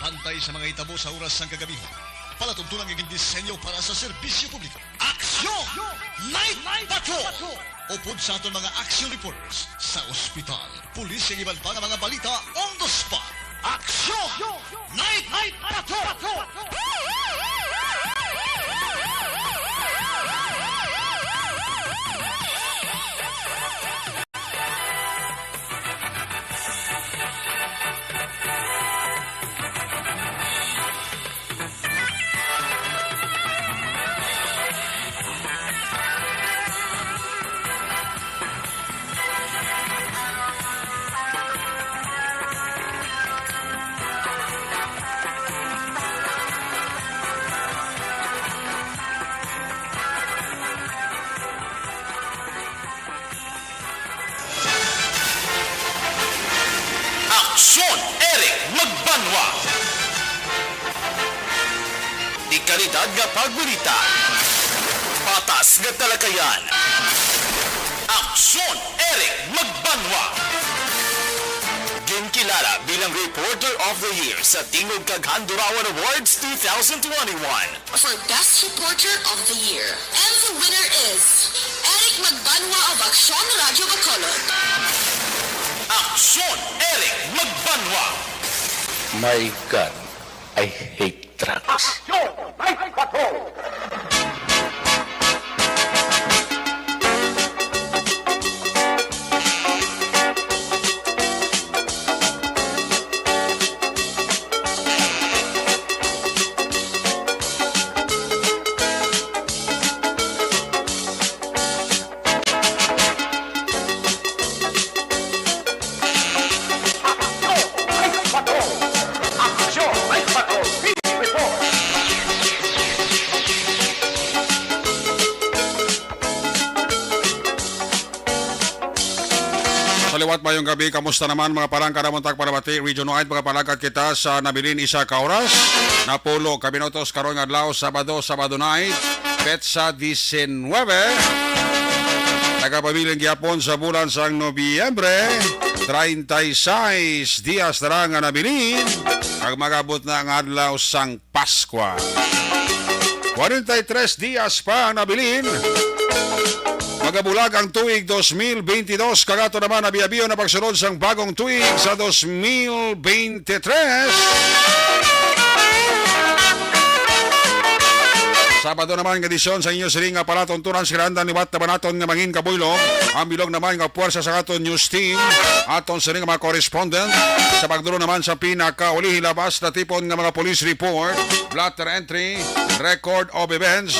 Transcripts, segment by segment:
Pantay sa mga itabo sa oras ng kagabihan. Palatuntunan ng disenyo para sa serbisyo publiko. Aksyon! Night Patrol! Upod sa aton mga action reporters sa ospital, pulis ang iban pa ng mga balita on the spot. Aksyon! Night Patrol! Aksyon Eric Magbanwa. Di kalidad nga pagbalita. Patas nga talakayan. Aksyon Eric Magbanwa. Ginkilala bilang Reporter of the Year sa Tingog kag Handurawan Awards 2021. For Best Reporter of the Year. And the winner is Eric Magbanwa of Aksyon Radio Bacolod. Aksyon Eric Magbanwa. My God, I hate drugs. Saliwat mayong gabi, kamusta naman mga parangka na muntag parabati, region-wide mga palagkat kita sa nabilin isa ka oras, napulo kabinotos karong adlaw, Sabado night, Petsa 19, nagapabiling gyapon sa bulan sang Nobyembre, 36 dias na nga nabilin, kag magabot na ang adlaw sang Paskwa. 43 dias pa ang nabilin, magabulag ang tuig 2022, kagato naman nabiyabiyo na pagsunod sang bagong tuig sa 2023. Sabado naman ng edisyon sa inyo siling nga palatuntunan silandan liwat na banaton nga mangin kabuylo. Ang bilog naman nga puwersa sa aton news team, aton siling mga correspondent. Sa pagduro naman sa pinakauli hilabas na tipon nga mga police report, blotter entry, record of events,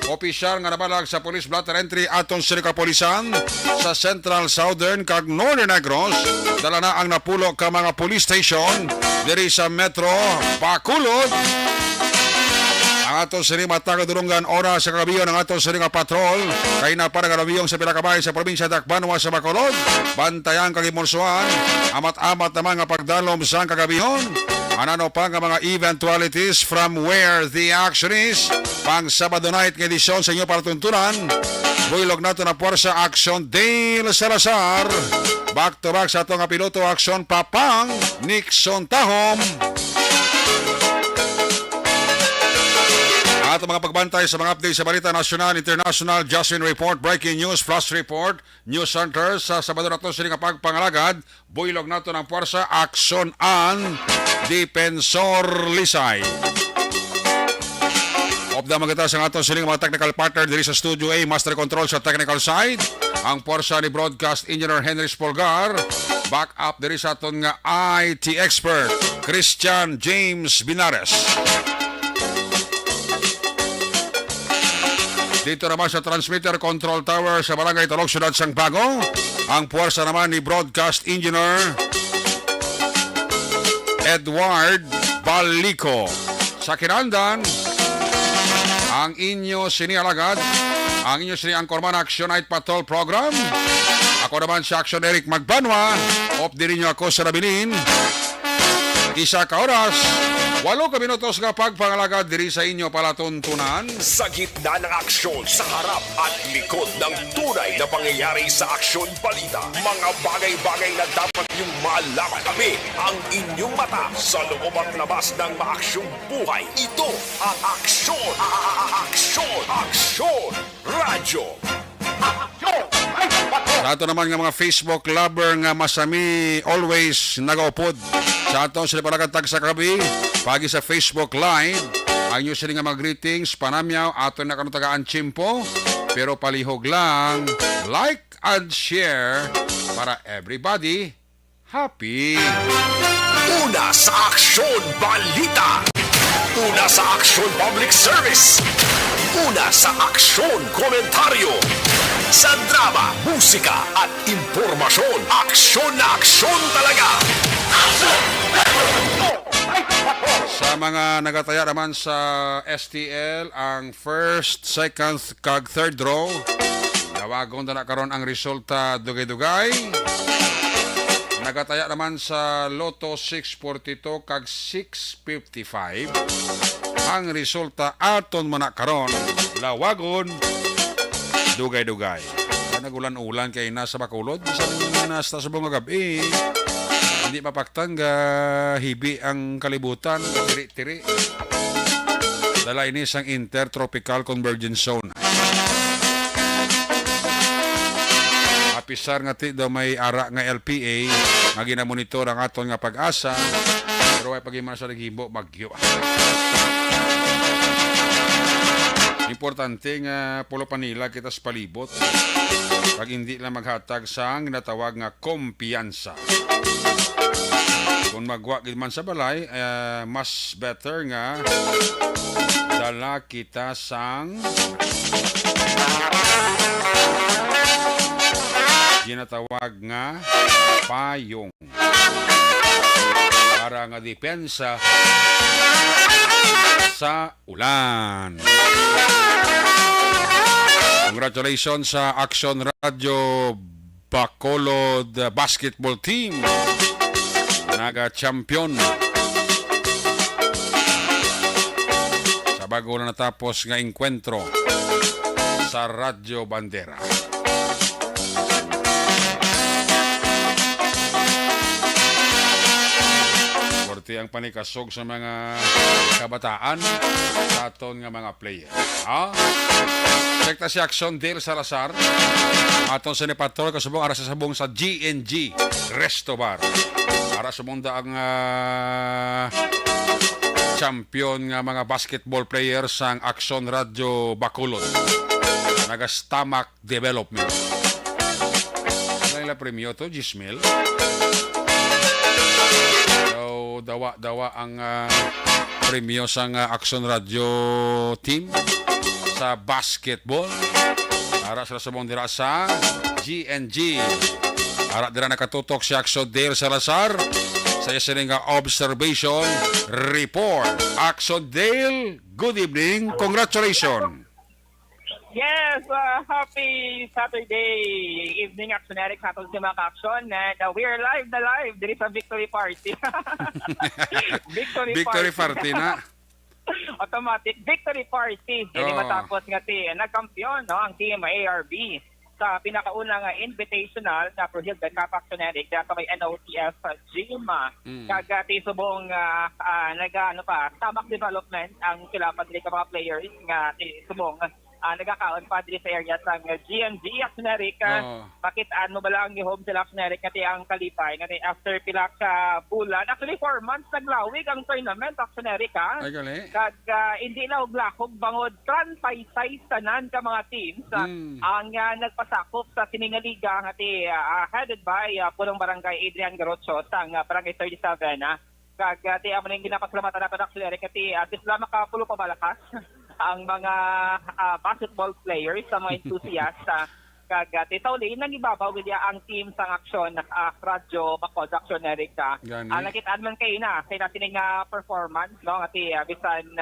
opisyal nga nabalag sa police blotter entry aton sila kapolisan sa Central, Southern kag Northern Negros. Dala na ang napulo ka mga police station diri sa Metro Bacolod. Ang aton sila matagdurungan oras sa kagabiyon ng aton sila patrol kay na para kagabiyong sa pinakabay sa probinsya Tacbanwa sa Bacolod. Bantayan kag imorsuan amat-amat naman nga pagdalom sa kagabiyon. Ano pa nga mga eventualities from where the action is. Pang Sabado night ng edisyon sa inyo palatuntunan. Builog nato na puwersa Action Dale Salazar. Back to back sa atong piloto Action Papang Nixon Tahom. Ato mga pagbantay sa mga update sa balita nasyonal, international, Justin Report, Breaking News, Flash Report, News Center sa Sabado na ito siling pagpangalagad. Builog nato ng puwersa Action An Defensor Lisay. Obda magita sa ato siling mga technical partner diri sa Studio A, Master Control sa technical side. Ang puwersa ni Broadcast Engineer Henry Spolgar. Back up diri sa aton nga IT expert, Christian James Binares. Dito naman sa transmitter control tower sa Barangay Talog, Syudad Sangbago, ang puwersa naman ni Broadcast Engineer Edward Balico. Sa kinandan, ang inyo sinialagad, ang inyo siniangkorman Action Night Patrol Program. Ako naman si Action Eric Magbanwa, op din niyo ako sa nabilin. Isa ka oras, 8 minutos nga pagpangalagad diri sa inyo palatuntunan. Sa gitna ng aksyon, sa harap at likod ng tunay na pangyayari sa aksyon balita. Mga bagay-bagay na dapat niyong malaman. Kami ang inyong mata sa loob at labas ng maaksyong buhay. Ito ang Aksyon! Aksyon! Radyo! Sa ato naman nga mga Facebook lover nga masami always nagaupod. Sa ato sila palakatag sa kabi, pagi sa Facebook Live, ang inyo sila nga mga greetings, panamyaw, ato na kanutagaan chimpo, pero palihog lang, like and share para everybody happy. Una sa Aksyon Balita! Una sa Aksyon Public Service! Una sa Aksyon Komentaryo! Sa drama, musika at impormasyon, aksyon na aksyon talaga! Sa mga nagataya naman sa STL, ang first, second, kag third row, nawagon na karon ang resulta dugay-dugay. Nagataya naman sa Lotto 642 kag 655. Ang resulta aton man karon lawagon dugay-dugay. Nagulan-ulan kay nasa Bacolod, bisan nasa sa bunga gabi. Hindi mapaktan nga hibi ang kalibutan, tiri-tiri. Dala ini sang intertropical convergence zone. Apisar nga ti daw may ara nga LPA nga ginamonitor ang aton nga pag-asa, pero ay paghiman sa naghibo bagyo. Importante nga pulo panila kita sa palibot pag hindi lang maghatag sa ang ginatawag nga kumpiyansa. Kung magwa gid man sa balay, mas better nga dala kita sang ginatawag nga payong para nga depensa sa ulan. Congratulations sa Aksyon Radio Bacolod basketball team. Naga-champion. Sa bago na natapos nga enkwentro sa Radyo Bandera. Porti ang panikasog sa mga kabataan sa aton nga mga player. Sekta si Aksyon Dale Salazar. Aton sa Nepatol kasubong ara sa sabong sa GNG Resto Bar. Para sumunda ang champion nga mga basketball players sang Aksyon Radio Bacolod. Naga-stomach development. Ano premyo to? Gismil. So, dawa ang premyo sang Aksyon Radio team sa basketball. Para sa sabong dira sa GNG. Ara dira nakatutok si Aksyon Dale Salazar sa isa nga observation report. Aksyon Dale, good evening. Congratulations. Yes, happy Saturday evening, Action Eric, sa atong mga ka-action. And we are live na live. There is a victory party. Victory party na. Automatic victory party. Hindi matapos nga nagkampiyon ang team ARB sa pinakaunang invitational na Prohilda Cup Action Eric sa may NOTF gym. Kagati subong tamak development ang kilapan nila mga players nga subong nagakaon pa diri sa area sa GNG Action Eric. Pakitaan mo ba lang yung home sila Action Eric ngati ang kalipay ngati after pila ka bulan, actually 4 months naglawig ang tournament Action Eric. Ay gali. Kag hindi na og lakog bangod tranpaysay tanan ka mga teams ang nagpasakop sa sininga liga ngati headed by Pulong Barangay Adrian Garocho sang Barangay 37. Kag ti amo ning ginapaslamatan nato Action Eric ngati sila makapulo pa balakas ang mga basketball players sa mga enthusiast kagati tauli nang ibabaw gid ang team sang Aksyon Radyo Bacolod Action Eric. Nakita man kay na sa sining performance no ngati bisan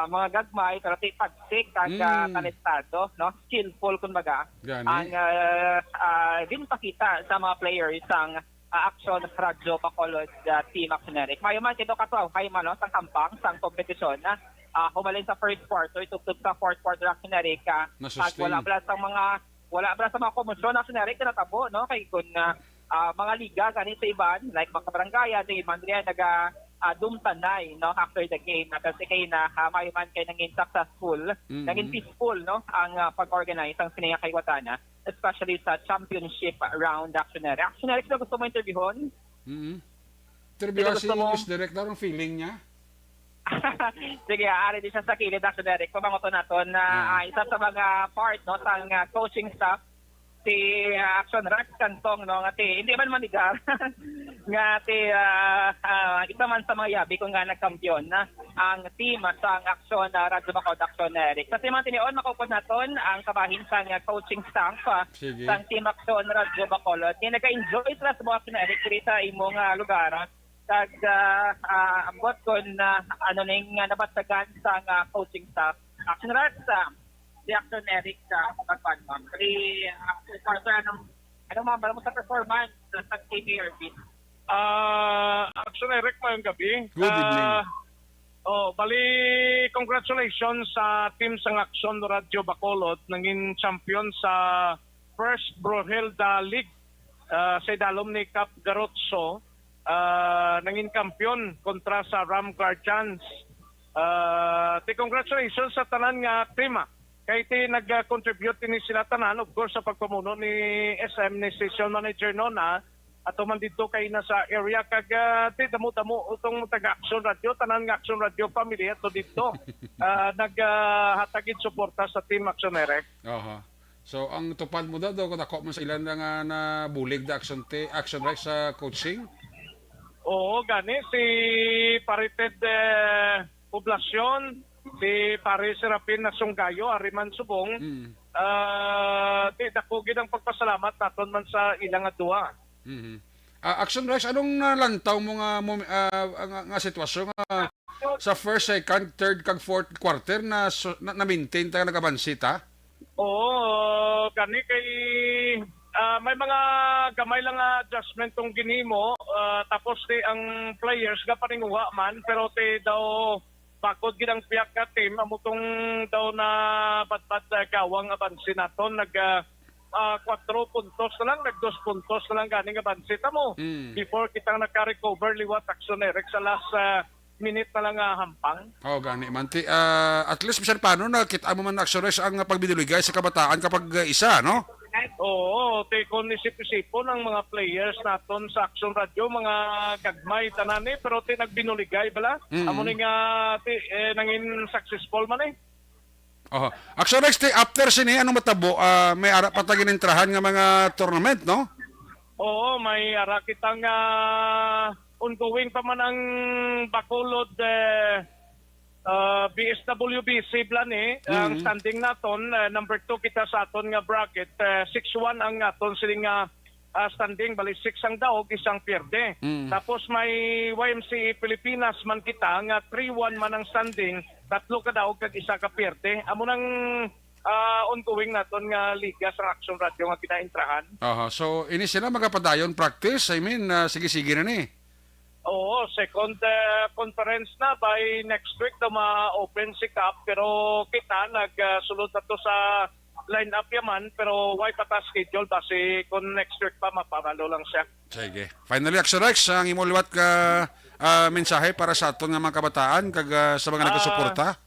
mga gagmay pero ti pagsik kag talentado no skillful kumbaga ang din pakita sa mga players sang Aksyon Radyo Bacolod Team Action Eric. Mayo man kito katwaw kay man no, sang kampang sang kompetisyon na humalin sa first quarter, tugtog sa fourth quarter Action Eric. At Na-sustain. wala pala sa mga komosyon Action Eric na natabo no kay kun mga liga ganito sa iban like mga barangaya di Mandria naga dumtanay no after the game kasi kay na mayo man kay naging successful, naging peaceful no ang pag-organize ang Sininga Kayuwatana, especially sa championship round Action Eric. Action Eric, na gusto mo interviewon? Interview si gusto mo? Miss Director ang feeling niya. Sige, ari din siya sa kilid Action Eric. Pamangoto naton na isa sa mga part no sa coaching staff si Action Rex Cantong no nga hindi man manigar nga isa man sa mga yabi kung nga nagkampiyon na ang team sa Action Radyo Bacolod Action Eric. Kasi man tinion makupod naton ang kabahin sa coaching staff Sige. sa team Action Radyo Bacolod. Kaya naka-enjoy sila sa mga Action Eric diri sa imong lugar. Kag ambot kon ano ning nabasagan sa coaching staff Action Rex si Action Eric pagpagpag kay ano mga mo sa performance sa KPRB. Action Eric, mayong gabi. Good evening. Bali, congratulations sa team sang Action Radyo Bacolod, naging champion sa first Brohilda League sa idalom ni Cap Garotso. Naging kampiyon kontra sa Ram Guardians. Congratulations sa tanan nga team. Kaya nag-contribute din sila tanan, of course, sa pagpamuno ni SM, ni Station Manager Nona, at man dito kay nasa area kag damo-damo utong taga-Action Radio, tanan nga Action Radio family ato dito. Naghatagid suporta sa Team Action Eric. Aha. So ang tupad mo daw kung ako man sa ilan nga na bulig da Action Rex sa coaching? Oo, gani si Parited Poblasyon, si Pare Serapin na Sunggayo, Ariman Subong, dakugid ang pagpasalamat naton man sa ilang adua. Action Rex, anong nalantaw mo nga sitwasyon sa first, second, third, kag fourth quarter na maintain tayo nagabansita? Oo, gani kay may mga gamay lang adjustment tong ginimo, tapos ang players ga paninguha man, pero daw bakod gidang piyak ka team amutong daw na batbat gawang abansin naton 4 puntos na lang, 2 puntos na lang ganing abansin mo before kitang naka-recover liwat Action Eric sa last minute na lang hampang. Gani man. At least bisan paano nakita mo man Action Rex ang pagbinuligay sa kabataan kapag isa, no? Oo, kung isip-isipon ang mga players naton sa Action Radio, mga gagmay tanani, pero nagbinuligay bala. Amo ni nga nangin successful man Action Rex, after sini, anong matabo? May ara patagin intrahan nga mga tournament, no? Oo, may ara kitang ongoing pa man ang Bacolod BSWBC Blani, ang standing naton, number 2 kita sa aton nga bracket, 6-1 ang aton siling standing, bali 6 ang daog, isang pierde. Tapos may YMCA Pilipinas man kita, nga 3-1 man ang standing, 3 ka daog, kag isa ka pierde. Amo nang ongoing naton nga liga sa Action Radio nga kinaintrahan. So, ini sila magapadayon practice? I mean, sige-sige na ni. Oo, second conference na by next week na ma-open si Cup, pero kita nagsulod na to sa line-up yaman, pero why pata schedule base kung next week pa maparalo lang siya. Sige. Finally, Action Rex, ang imuluwat ka mensahe para sa aton nga mga kabataan kag sa mga nagsuporta?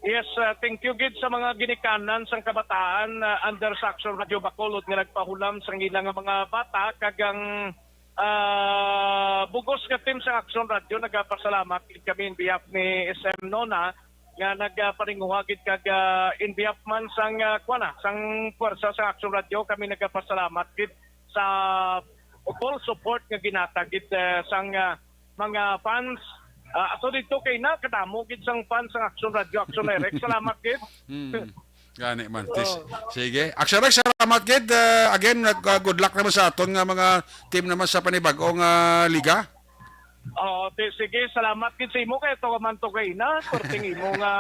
Yes, thank you gid sa mga ginikanan sang kabataan under sa Action Radio Bacolod nga nagpahulam sang ilang mga bata kagang bugos nga team sa Action Radio. Nagapasalamat kami in behalf ni SM Nona nga nagparinguhagid kag in behalf man sang sang puwersa sa Action Radio. Kami nagapasalamat gid sa full support nga ginatagid sang mga fans. Ato dito kay na kadamo gid sang fans sa Action Radio, Action Eric. Salamat gid. Gani man. Sige. Action Rex, salamat gid. Again, good luck naman sa aton nga mga team naman sa panibagong liga. Sige, salamat kasi mo kay to man to kay na. Korting mo nga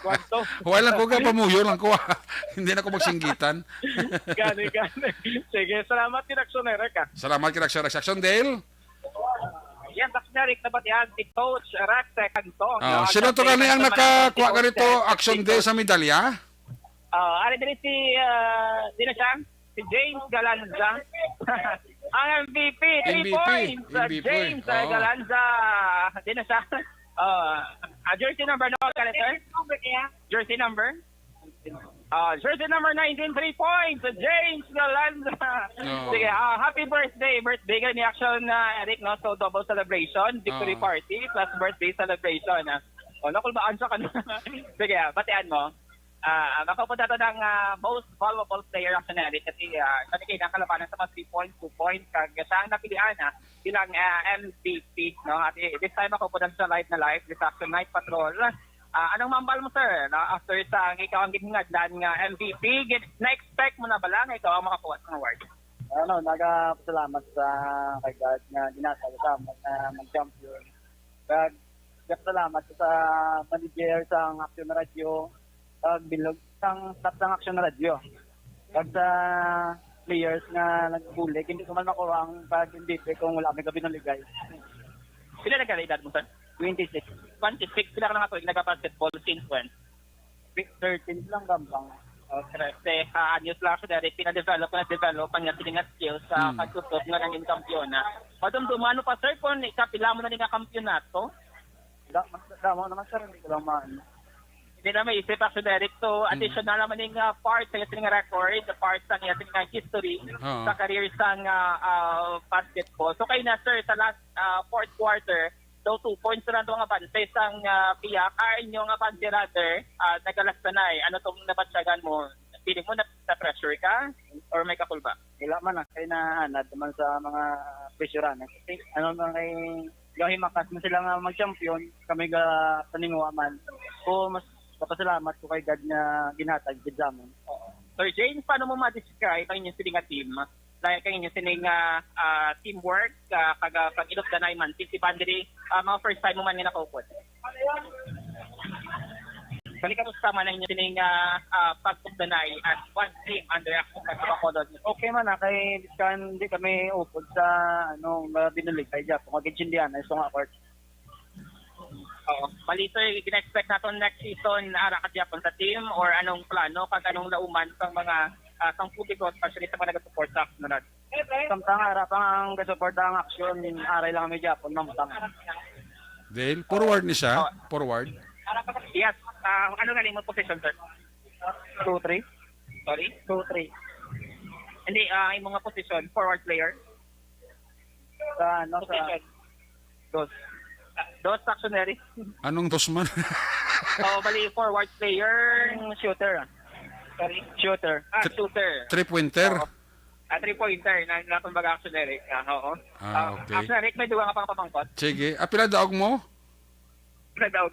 kwanto. Wala ko ka pamuyo lang ko. Hindi na ko magsinggitan. Gani. Sige, salamat din aksonere ka. Salamat kina sa Action Dale. Yan, Aksyonerik na batihan si Coach Rex Cantong. Sino to kani ang nakakuha ka rito Action Day sa medalya? Ari din si James Galanza. Ang MVP, 3 points. James Galanza. Di na siya. Jersey number no, sir? Jersey number? Jersey number 19, 3 points. James Galanza. Sige, happy birthday. Birthday ka ni Action, Eric, no? So, double celebration, victory party, plus birthday celebration. Nakulbaan siya ka na. Sige, batian mo. Makapunta ito ng most valuable player Action Eric kasi kanigay ng kalabanan sa mga 3 points, 2 points. Siya ang napilian bilang MVP. No? At this time makapunta sa live na live, this Action Night Patrol. Anong mambal mo, sir? After sa ikaw ang ginagdan ng MVP, na-expect mo na ba lang ikaw ang makakuha ng award? Nagpasalamat sa kay God na ginasal sa na mag-champion. Nagpasalamat sa manager sa Action Radio, bilog sang staff ng Action Radio. Pag sa players na nagbulik, hindi ko man makuha ang pag-MVP kung wala may gabi ng ligay. Sila nagka-edad mo, sir? 26. 26, sila ka na nga tuwing nagka-basketball since when? 13 lang gambang. Kasi anyos lang siya dahil pinadevelop ang nga skills sa pagsusot nga ng kampiyon. Madumdumano pa, sir, kung ikapila mo na nga kampiyonato? Damo naman, sir, hindi ko lang maano. Hindi na may isip Action Eric. So, additional naman yung part sa yung record, the part sa yung history sa career sa basketball. So, kayo na, sir, sa last fourth quarter, so 2 points na ito nga bante sa piyak, inyong bante rather, nagalasta na Ano itong nabatsyagan mo? Feeling mo na pressure ka? Or may kakul ba? Wala man kaya nahanad naman sa mga pressurean. Ano na kay Gahimakas na sila nga mag-champion, kami ga paninguha man. So, mas papasalamat ko kay God na ginhatag din sa amin. Sir James, paano mo ma-describe ang inyong siling team? Like ang inyong siling teamwork, pag-ilog danay man, si Bandiri, mga first time mo man nga nakupot. Balik ka sa man ang inyong siling pag-danay at one team under Action Pagkakolod. Okay man kay hindi kami upod sa binulig kay Japo. Mag-Indian ay song court. Bali, sir, gina-expect natin next season ara ka Japan sa team or anong plano kag anong lauman sa mga sang publiko, especially sa mga nag-support sa Action na Samtang harapang ang gasupport ang Action, aray lang kami Japan, mamtang. Dale, forward ni siya. Forward. Yes. Ano nga mo position, sir? 2-3. Sorry? 2-3. Hindi, yung mga position, forward player. Sa Position. Dos. Dos actionary. Anong tosman? Bali, forward player. Shooter. Sorry? Shooter. Shooter. 3-pointer. 3-pointer na kumbaga actionary. Oo. Okay. Actionary, may duwa nga pang pamangkot. Sige. Pila daog mo? Nag-out.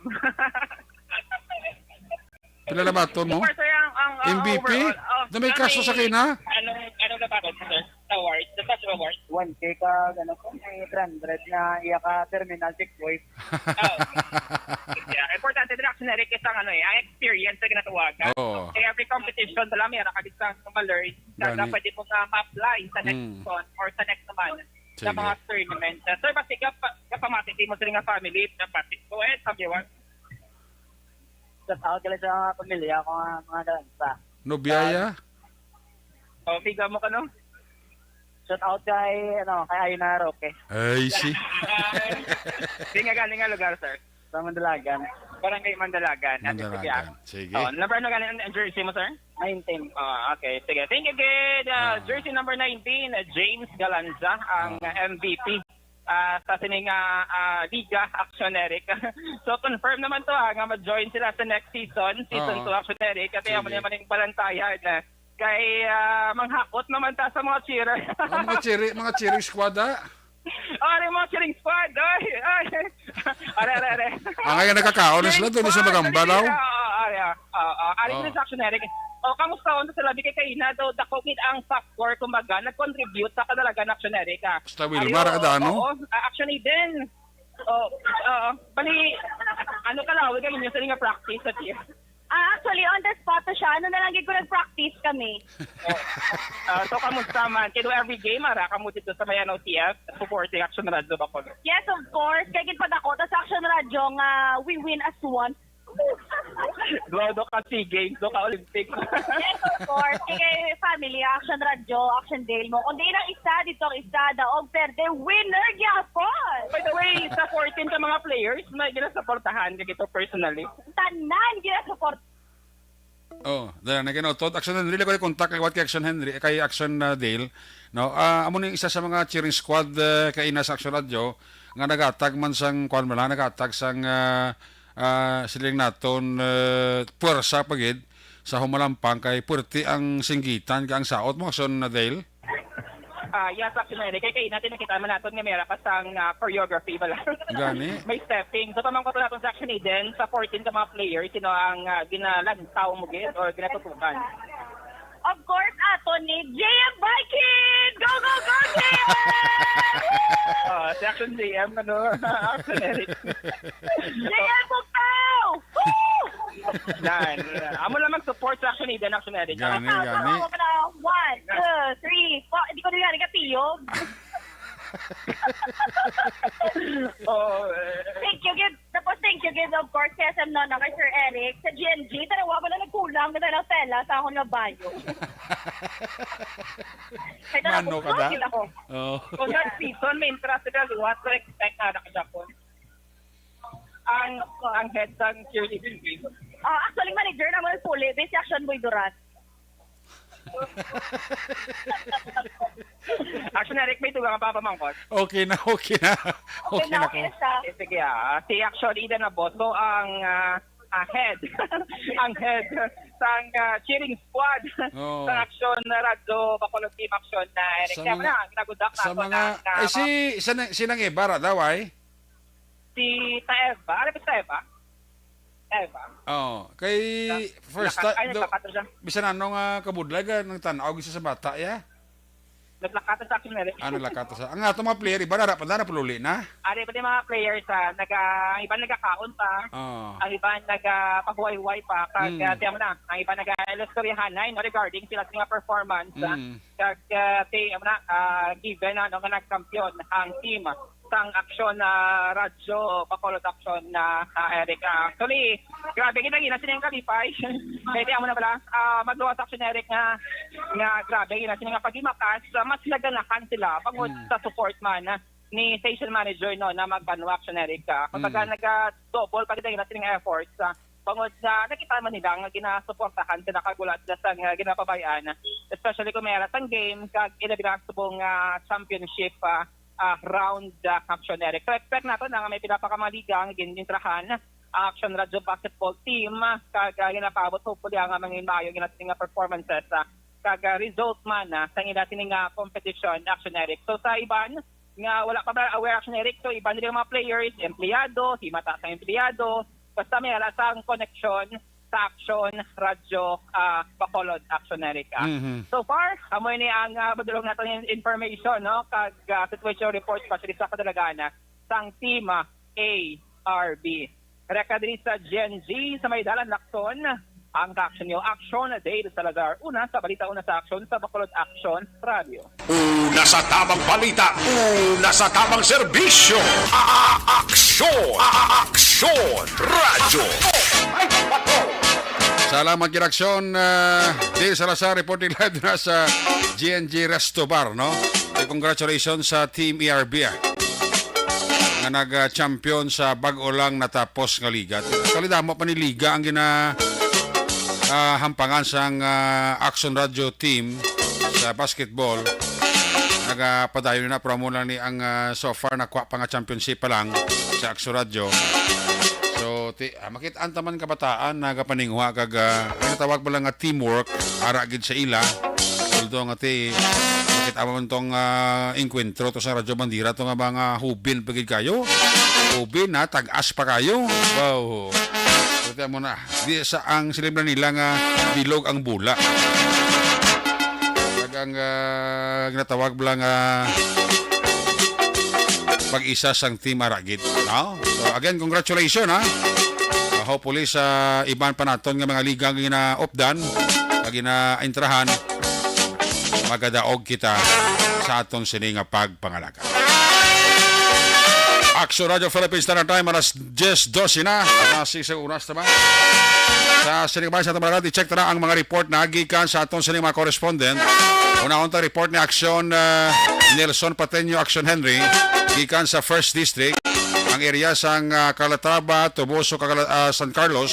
Pila na baton mo? Sir, ang MVP? overall, Na may kaso sa kina? Anong nabaton, sir? Award? The best award? 1K ka, may 300 na iya ka terminal checkpoint. Yeah, importante din actionary kasi ang ang experience na ginatawagan. Oo. Kaya every competition talaga may nakakita sa ma-learn na pwede mo na ma-apply sa next one or sa next naman sa Sige. mga tournament. Sir, basta kapamati mo sa nga family na pati. Go ahead, sabi mo. Shout out kala sa pamilya ko mga dansa. Nobyaya? Figa mo ka, no? Shout out kay Ayna Roque Ay, si. Hindi nga galing nga lugar, sir. sa Mandalagan. Barangay Mandalagan. Mandalagan. Sige. Number ano galing ang jersey mo, sir? 19. Okay, sige. Thank you, kid. Jersey number 19, James Galanza, ang MVP sa sining Liga Action Eric. So, confirm naman to nga ma-join sila sa next season 2 Action Eric. Kasi yaman naman yung balantayan kay manghakot naman ta sa mga cheerer. mga cheering squad Ay, mga cheering squad. Ay. Are. Ang kaya nakakaon na sila doon sa magambalaw. Ari sa Action Eric. O kamusta on sa labi kay kaina daw dako gid ang factor kumbaga nag-contribute sa kadalagan Action Eric. Basta Will, mara ka ano? Oo, Action din. Bali ano ka lang, wag kayo sa nga practice sa tiya. Actually, on the spot to siya. Ano na lang ko nag-practice kami. So, kamusta man? Kaya every game, kamo dito sa Mayan OTF, supporting Action Radio Bacolod. Yes, of course. Kaya pag ako, sa Action Radio nga, we win as one. Do ka SEA Games, do ka Olympics. Yes, of course. Kaya family, Action Radio, Action Dale mo. Kung di lang isa, dito ang isa, daog perde, winner gyapon. By the way, sa 14 ka mga players, may ginasuportahan ka ito personally. Tanan, ginasupport. Oh, dahil na kinautot. Action Henry, ko kontak kay what kay Action Henry, kay Action Dale. No, amo ning isa sa mga cheering squad kay ina sa Action Radio nga nagatag man sang kwan man nagatag sang siling naton puwersa pagid sa humalampang kay puerti ang singgitan kay ang saot mo Action Dale. Yes, actually, kaya natin nakita man natin nga meron pa sang choreography bala. Gani? May stepping. So, pamangkot natin sa Action Eden, sa 14 ka mga players, sino ang ginalantaw mo gid or ginatutukan? Of course, ato ni JM Viking! Go, go, go, JM! Si Action JM, Action Eric. JM Bugtaw! Yan. Amo lang mag-support sa Action Eden, Action Eric. Gani. 1, 2, 3, 4. Hindi ko nilari ka tiyog. Thank you, Gid. Tapos thank you, Gid, of course, kay SM Nona, kay Sir Eric, sa GNG. Tarawa ko na nagkulang na ng tela sa akong labayo. Mano ka da? Oh. Kung that season, may interest na what to expect na naka-Japon. Ang head ng cheerleading team. Actually, manager naman puli, base Action Boy Duras. Action Eric, may tugang ang papamangkot. Okay na. Okay na ko. Sige, si Action Eden na boss. So, ang head, ang head sang cheering squad sa Action Radio Bacolod Team Action na Eric. Kaya na, ginagudak na sa mga, sinang iba daw ay? Si Taeva. Ano ba Taeva? Taeva. Oh, kay first time bisan ano nga kabudlay ga nang tan-aw gisa sa bata ya. Naglakata sa Action Eric. Ano lakata sa? Ang ato mga player iba na pa pululi na. Ari pa mga players ang iba nagkakaon pa. Ang iba nagpahuway-huway pa kag tiyama na. Ang iba nag-illustryahanay no regarding sila sa performance. Kag given na nga nag-champion ang team sang Action Radio Bacolod Action na Eric. Actually, grabe kita sining kalipay. Pwede amo na pala magluwas Action Eric nga grabe sining pagimakas mas naganahan sila pagod sa support man ni station manager no na magbanwa Action Eric. Kumbaga nag-double pag sining efforts pagod na nakita man nila nga ginasuportahan sila kagulat sila sa ginapabayaan. Especially kung meron sang game kag ilabirang subong championship round Action Eric. So expect nato na may pinapakamaliga ang ginintrahan Action Radio Basketball Team kag ginapabot hopefully ang mga mayo ginating performances kag result man sa ginating competition Action Eric. So sa iban nga wala pa ba aware Action Eric, so iban nila mga players, empleyado, si mata sa empleyado, basta may alasang connection sa Action Radio Bacolod Action Eric. So far, amoy ni ang badulong natin yung information no kag situation report pa sa kadalagan sang team ARB. Reka diri sa GNG sa may dalan Lacson ang Action nyo. Action Dale Salazar. Una sa balita, una sa Action sa Bacolod Action Radio. Una sa tamang balita, una sa tamang serbisyo. Action Radio. Salamat kinaksyon Dale Salazar reporting live na sa GNG Resto Bar, no? Congratulations sa Team ERB nga nag-champion sa bag-o lang natapos nga liga. Actually, damo pa ni liga ang hampangan sang Action Radio team sa basketball. Nagapadayon na promo lang ni ang so far nakuha pa nga championship pa lang sa Action Radio. So makitaan taman kabataan nagapaningwa kag ang tawag mo lang nga teamwork ara gid sa ila. Although nga makita mo tong encuentro to sa Radyo Bandira to nga mga hubin pagid kayo. Hubin na tag-as pa kayo. Wow. tiyan mo na. Di sa ang silibra nila nga bilog ang bula. Ang ginatawag lang pag-isa sang team Aragid. No? So again, congratulations ha. Hopefully sa iban pa naton nga mga ligang gina-opdan, gina-intrahan, magadaog kita sa aton sini nga pagpangalaga. Action Radio Philippines Standard Time, alas 10:12 na. Alas 6 oras naman. Sa sining bayan sa aton mga i-check na ang mga report na gikan sa aton sining mga correspondent. Una-unta report ni Action Nelson Pateño, Action Henry, gikan sa 1st District, ang area sang Calatrava, Toboso, San Carlos.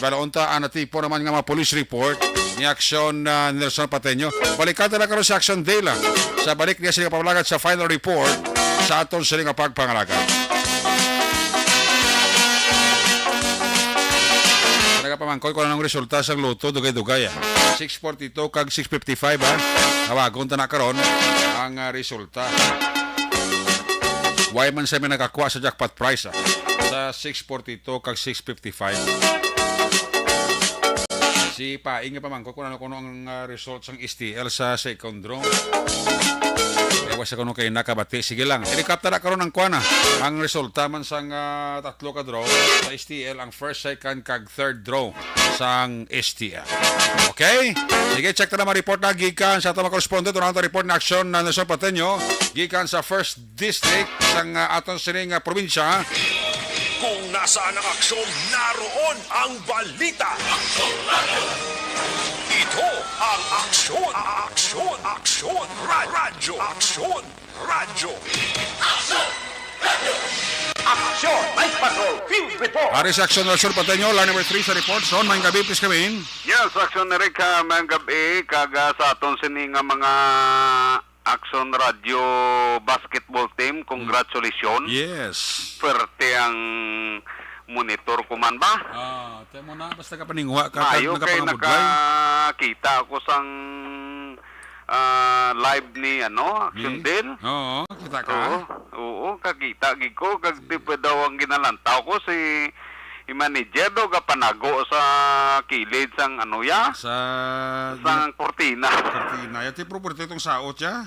Balaunta ang natipo naman nga mga police report ni Action Nelson Pateño. Balikan na karon sa Action Dela. Sa balik niya sining pamalagat sa final report sa aton sining pagpangalaga. Pamangkoy ko na ng resulta sa luto dugay-dugay 642 kag 655 Hawagon ta na karon ang resulta. Why man sa may nakakuha sa jackpot price sa 642 kag 655. Si Paing nga pamangkoy ko na kuno ang result sang STL sa second draw. Ewas ako nung kayo nakabati. Sige lang. Helicopter na karoon ng kuwana. Ang resulta man sang tatlo ka draw sa STL, ang first, second, kag third draw sang STL. Okay? Sige, check na naman report na gikan sa atong correspondent. Unang report na Action na Nelson Pateño gikan sa 1st District sang aton sining probinsya. Kung nasaan ang aksyon, naroon ang balita. Ito ang aksyon, aksyon, aksyon, radyo, aksyon, radyo. Aksyon, Night Patrol, Field Report. Ari sa Action Nelson Pateño, line number 3 sa report. So, may gabi, please come in. Yes, Action na rin ka, may gabi, kaga sa aton sining mga Action Radio basketball team, congratulations. Yes. Pwerte ang monitor ko man ba? Tayo mo na, basta ka paningwa ka. Mayo kay nakakita ako sang live ni Action Del. Oo, kita ka. Oo, kakita giko, kag di pa daw ang ginalantaw ko si manager daw ka panago sa kilid sang sang kortina. Kortina, yati property itong saot ya.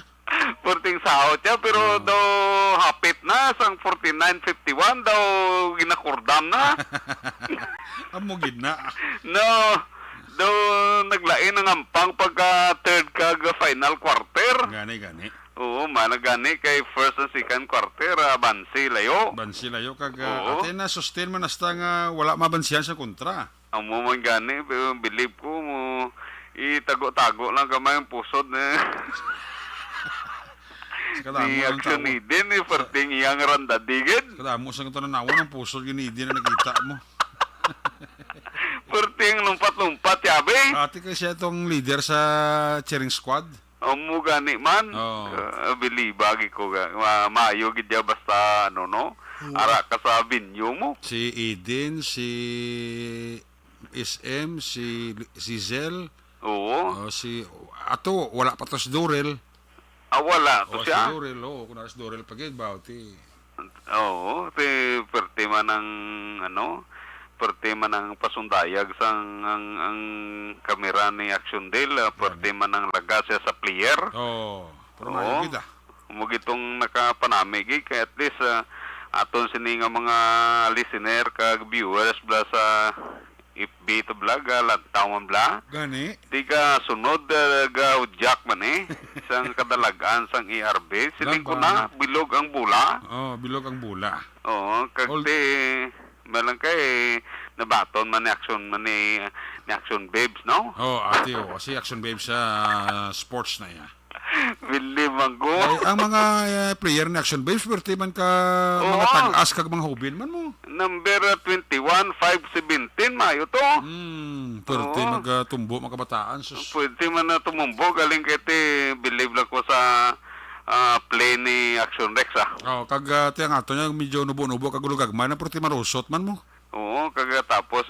Porting saot ya, pero daw hapit na sang 49.51 daw ginakurdam na. Amugid na. No, daw naglain ng ampang pagka third kag final quarter. Gani. Oo, managani kay first and second quarter, bansi layo. Bansi layo kag ate na sustain man hasta nga wala mabansiyan sa kontra. Amo man gani, pero believe ko mo itago-tago lang kamay ang pusod na. Ni Action ni din ni perting iyang randadigid. Kadamo sa ito na nawon ang pusod yun na nakita mo. Perting lumpat-lumpat yabe. Ate kasi itong leader sa cheering squad. Amo gani man. Bili bagi ko maayo gid ya basta ara ka sa binyo mo. Si Eden, si SM, si Zel. Oo. Si ato wala pa to si Dorel. Wala to siya. Si Dorel, kung nasa Dorel pagid ba ti. Oo, perte man ng perte man ng pasundayag sang ang kamera ni Action Del, perte man ng laga siya sa player. Pero mayagid Mugitong nakapanamig kay at least aton sini nga mga listener kag viewers bla sa FB to vlog lantawan bla. Gani. Di ka sunod ga jack man isang kadalagan sang ERB sining ko na bilog ang bula. Bilog ang bula. Kag malang kay nabaton man ni Action Babes, no? Ate si Action Babes sa sports na ya. Believe man ko. Ang mga player ni Action Babes, pwerte man ka mga tag-as kag mga hubin man mo. Number 21, 517, mayo to. Pwerte magtumbo, mga kabataan. Pwerte man na tumumbo, galing kay believe lang ko sa play ni Action Rex, kag tiang ato niya, medyo nubo-nubo, kag ulugagman, pwerte marusot man mo. Kag tapos,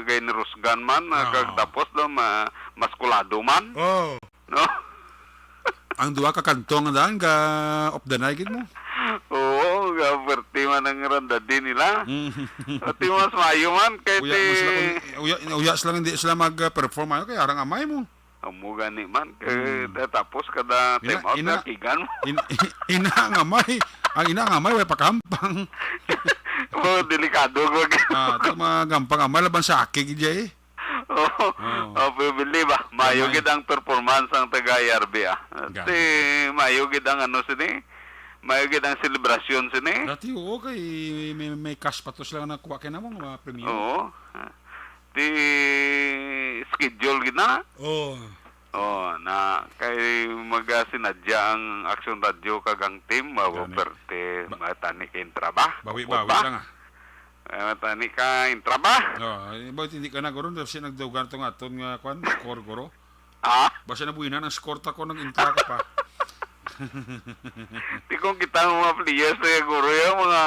gay ni Rusgan man, kag tapos daw, maskulado man. No? Ang duwa ka kantong ang daan ka of the night mo. Pwerte man ang randa din nila. Pati mas mayo man, kahit Uya sila hindi sila mag-perform ayo kay arang amay mo. amo gani man. Tapos kada time out na kigan mo. Ina ang amay. Ang ina ang amay way pakampang. Delikado ko. Ito mga gampang amay laban sa akig diya eh. Pabili ba? Mayo gid ang performance ang taga-IRB Kasi mayo gid ang sini. Mayo gid ang selebrasyon sini. Dati oo kay may cash pa to sila nakuha kay namo mga premium. Oo. Di schedule gid na. Na kay magasinadya ang Action Radio kagang team maboperte matani ka intra ba? Bawi-bawi lang matani ka intra ba? Ba't hindi ka na guro kasi nagdugan tong aton nga kwan score guro. Basta nabuhinan ang score ta ko nag-intra ka pa. Ti kung kita mga players siguro yung mga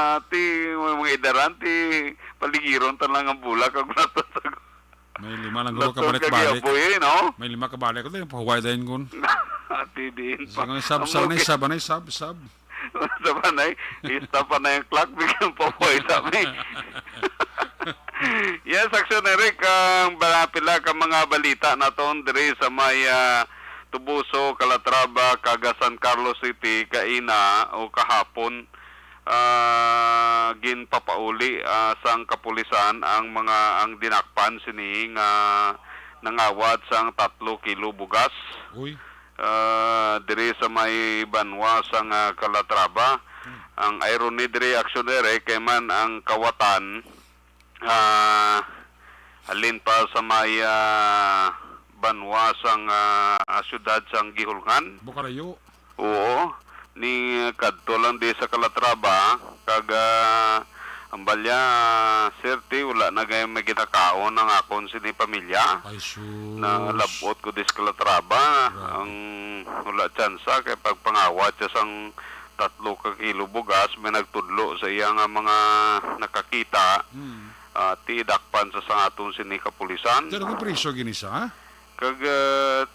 idaran ti paligiron ta lang ang bula kag nato. May 5 lang guro kabalik-balik. May 5 kabalik ko din pahuway din kun. Ati din. Sab. Sabanay, stop pa na yung clock bigyan pahuway sa amin. Yes, Action Eric, ang pila ka mga balita na ton diri sa may Tubuso, Calatrava, kaga San Carlos City, kaina o kahapon ginpapauli sang kapulisan ang dinakpan sini nga nangawat sang 3 kilo bugas. Uy. Diri sa may Banwa sang Calatrava. Ang irony diri Action Eric kay man ang kawatan alin pa sa may Banwa sang syudad sang Gihulngan. Bukarayo. Oo. Ni kadto lang di sa Calatrava kaga ang balya serte wala na gayam may ginakaon ang akon sini pamilya. Ay sus. Na labot ko di sa Calatrava. Ang wala tsansa kay pagpangawat siya sang 3 ka kilo bugas may nagtudlo sa iya nga mga nakakita. Ti dakpan sa aton sini kapulisan. Pero kung preso ginisa ha? Kag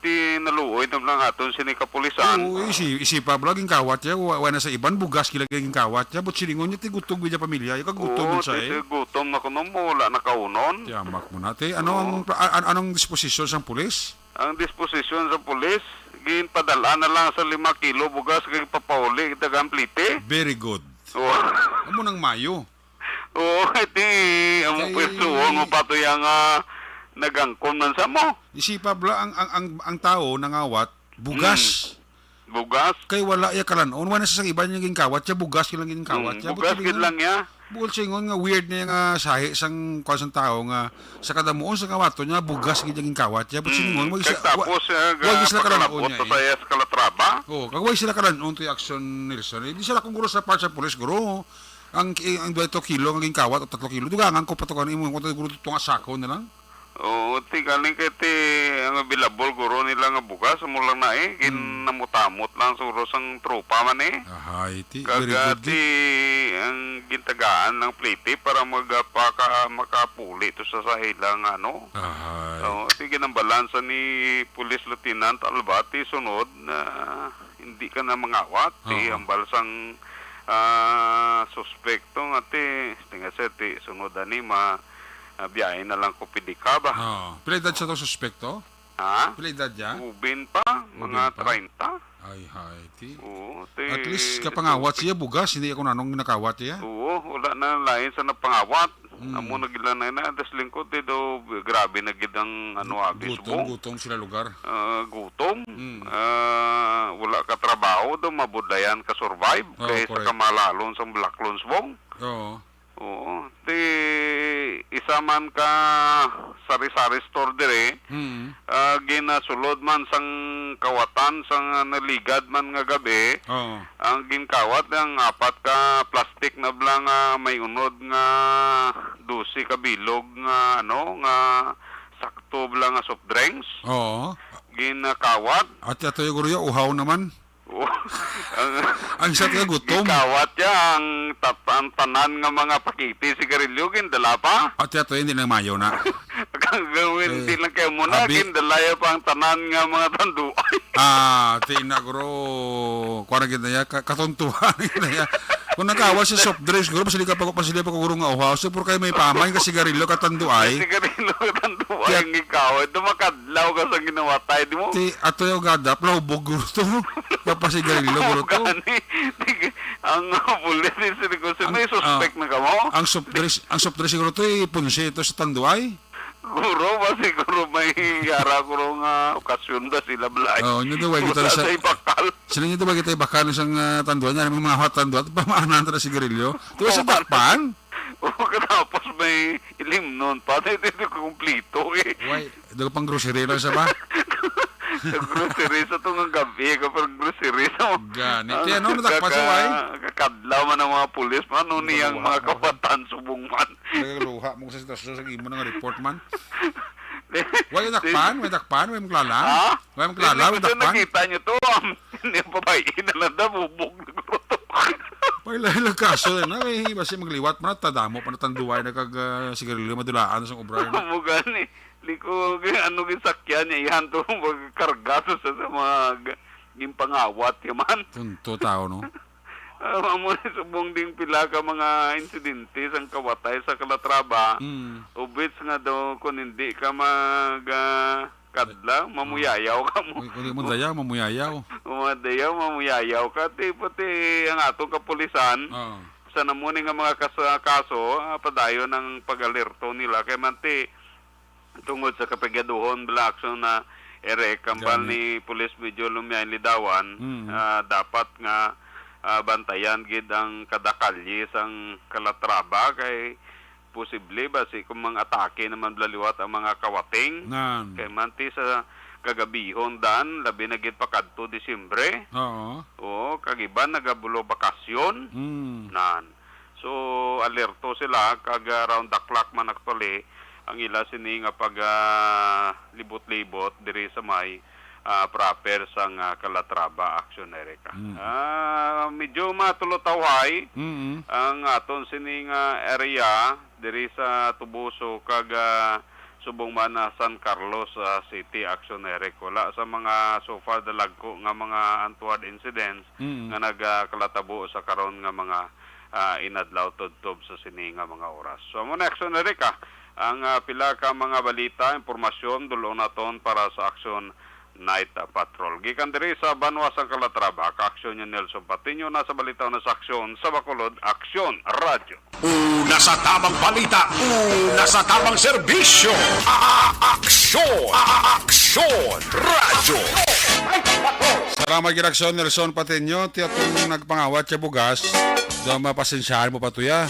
ti naluoy nam lang aton sini kapulisan. Oo, isipa blaging kawat ya, wala sa iban bugas kilaging kawat ya, but silingon niya ti gutog gid pamilya, kag gutom sa ti gutom na kuno mo wala na kaunon. Tiamak mo nate. Anong disposisyon sang pulis? Ang disposisyon sa pulis ginpadala na lang sa 5 kilo bugas kag papauli dagang plite. Very good. Amo nang Mayo. Iti ang pwesto mo patuyang nagangkon man sa mo. Isipa bla ang tao nangawat bugas. Bugas? Kay wala ya kalanon, wala sa iban yung kawat ya bugas lang yung kawat ya. Bugas gid lang ya. Bukod singon nga weird na yung sahi sang kwasang tao nga sa kadamuon sa kawato niya bugas gid yung kawat ya. Bukod singon wag tapos sila kalanon niya. Sa Calatrava. Kagway sila kalanon to Action Nelson. Di sila kung guro sa part sa police guro. Ang 2 kilo ng kawat o 3 kilo dugangan ko patukan imo ko guro tunga sako na lang. Ti galing kiti ang bilabol guro nila nga bugas mo lang na ginamutamot lang suro sang tropa man Ahay, ti very good. Kagati ang gintagaan ng plate para makapuli to sa sahilang Ahay. Ti ginambalansa ni Police Lieutenant Albati sunod na hindi ka na mangawat. Ti ambal sang suspekto nga ti tingaseti sunod ani biyahe na lang ko pidika ba? Pila edad siya itong suspekto? Ha? Pila edad niya? Ubin pa, mga 30. Ay, ti. Oo. At least kapangawat siya, bugas, hindi ako nanong nakawat siya. Oo, wala na lain sa napangawat. Amo nagilan na das lingkod do grabe na gid ang abis mo. Gutom sila lugar. Gutom. Wala ka trabaho do mabudlayan ka survive kay sa kamalalon sa Blacklones bong. Oo. Ti isa man ka sari-sari store dire. Ginasulod man sang kawatan sang naligad man nga gabi. Ang ginkawat ang 4 ka plastic na blang may unod nga 12 ka bilog nga nga sakto blang nga soft drinks. Ginakawat. At ato yung guro uhaw naman. Ang sa nga gutom. Kawat ya ang tanan nga mga pakiti sigarilyo gindala pa. At ito hindi na mayo na. Gawin di lang kayo muna gindala pa ang tanan nga mga tanduay. Tina guro kuara gid na ya katuntuhan na ya. Kung nakawa sa soft drinks, siguro pasili ka pa guro nga uhaw. So, puro kayo may pamay ka sigarilyo katanduay. Sigarilyo katanduay ang ikaw. Ito makadlaw ka sa ginawa tayo. Di mo? Ato yung gadap, laubog guro to. Kapasigarilyo guro to. Ang pulis din sila may suspect na ka mo? Ang soft drinks siguro to, punsi ito sa tanduay. Guro ba siguro may yara ko nga okasyon ba sila blay? Oo, nyo daw kita sa ibakal. Sila nyo daw kita ibakal isang tanduan niya, may mga hot tanduan, pamaanan na sigarilyo. Tuwa sa takpan? Oo, katapos may ilim nun pa. Ito kumplito eh. Why? Ito pang grocery lang sa ba? Grocery sa itong gabi, kapag grocery sa Ganit. Kaya ano, natakpa sa way? Kakadlaw man ang mga pulis, ano niyang mga kapatan subong man. Nagaluha mo sa sitwasyon sa imo ng report man. Way takpan? Way takpan? Way maglala? Way maglala? Way takpan? Nakita nyo to, hindi pa ba inalanda, bubog na gruto. Way lahilag kaso din na, basi magliwat man at tadamo pa natanduay na kag sigarilyo madulaan sa obra. Bugan eh. Liko, ano gisakyan niya, ihan to magkargaso sa mga gimpangawat yaman. Tunto tao, no? Amo subong ding pila ka mga insidente sang kawatay sa Calatrava. Ubits nga daw kung hindi ka kadla, mamuyayaw ka mo. Kung mo dayaw, mamuyayaw. Mamuyayaw ka. Pati ang atong kapulisan, sa namuning nga mga kaso, padayon ng pag-alerto nila. Kaya manti, tungod sa kapagaduhon bala aksyon na kambal ni Police Medyo Lumiay Lidawan, dapat nga bantayan gid ang kadakalye sang Calatrava kay posible ba si kung mga atake naman blaliwat ang mga kawating. Kay manti sa kagabihon dan labi na gid pa kadto Disyembre. Oo, kagiban nagabulo bakasyon. Nan. So alerto sila kag around the clock man actually ang ila sini nga pag libot-libot diri sa may proper sang Calatrava Action Erika. Medyo matulotawhay ang aton sini nga area diri sa Tubuso kag subong man San Carlos City Action Erika. Wala sa mga so far dalagko nga mga untoward incidents nga nagkalatabo sa karon nga mga inadlaw tudtob sa sini nga mga oras. So mo na Action Erika ang pila ka mga balita, impormasyon dulo naton para sa Action Night Patrol. Gikan diri sa Banwa sa Calatrava, ka-aksyon niya Nelson Patiño nasa balita na sa Aksyon sa Bacolod, Aksyon Radio. Una sa tamang balita, una sa tamang serbisyo. Aksyon Radio. Salamat giraksyon Nelson Patiño, ti atong nagpangawat sa bugas. Do mapasensyahan mo pa tuya.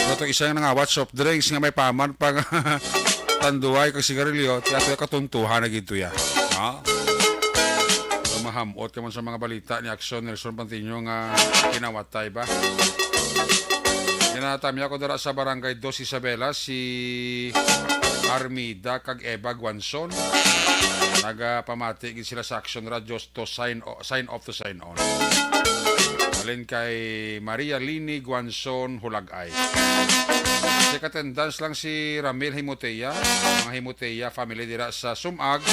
Ito isang nangawat soft drinks nga may paman pag tanduay kag sigarilyo, ti ato katuntuhan na gito ya. Mahamot ka man sa mga balita ni Aksyon Nelson Patiño nga kinawatay ba? Kinatamya ko dara sa barangay Dos Isabela si Armida kag Eva Guanson. Nagapamati gid sila sa Action Radio to sign off to sign on. Alin kay Maria Lini Guanson Hulagay. Si katendans lang si Ramil Himoteya, mga Himoteya family dira sa Sumag.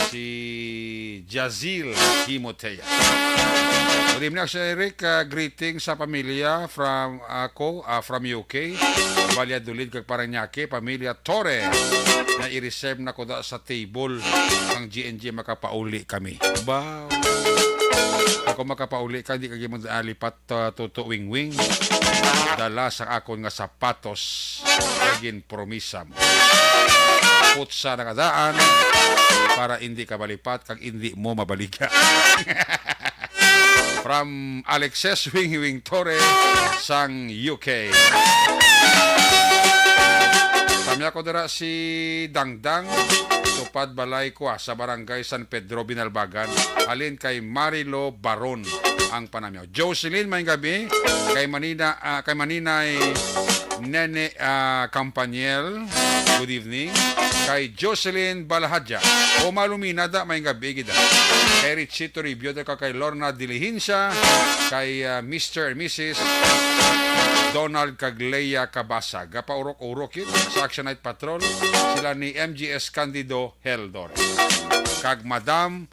Si Jazil Himoteya. Good evening, Sir Eric. Greeting sa pamilya from UK. Valladolid kag Paranaque, pamilya Torre. Na i-reserve na ko da sa table ang GNG makapauli kami. Wow. Ako makapauli ka, di ka gimod alipat tuto wing-wing. Dala sa akon nga sapatos kagin promisa mo. Putsa na kadaan para hindi ka malipat kag hindi mo mabalikan. From Alexis Wing Torre sang UK. Samya ko dira si Dangdang Tupad Balay ko sa barangay San Pedro Binalbagan. Alin kay Marilo Baron ang panamyaw. Jocelyn may gabi kay Maninay Nene Campaniel. Good evening. Kay Jocelyn Balahadja o Maluminada may gabi gida. Kay Richito Ribio kay Lorna Dilihinsya, kay Mr. and Mrs. Donald Cagleya Cabasa. Gapaurok-urok yun sa Action Night Patrol. Sila ni MGS Candido Heldor. Kag Madam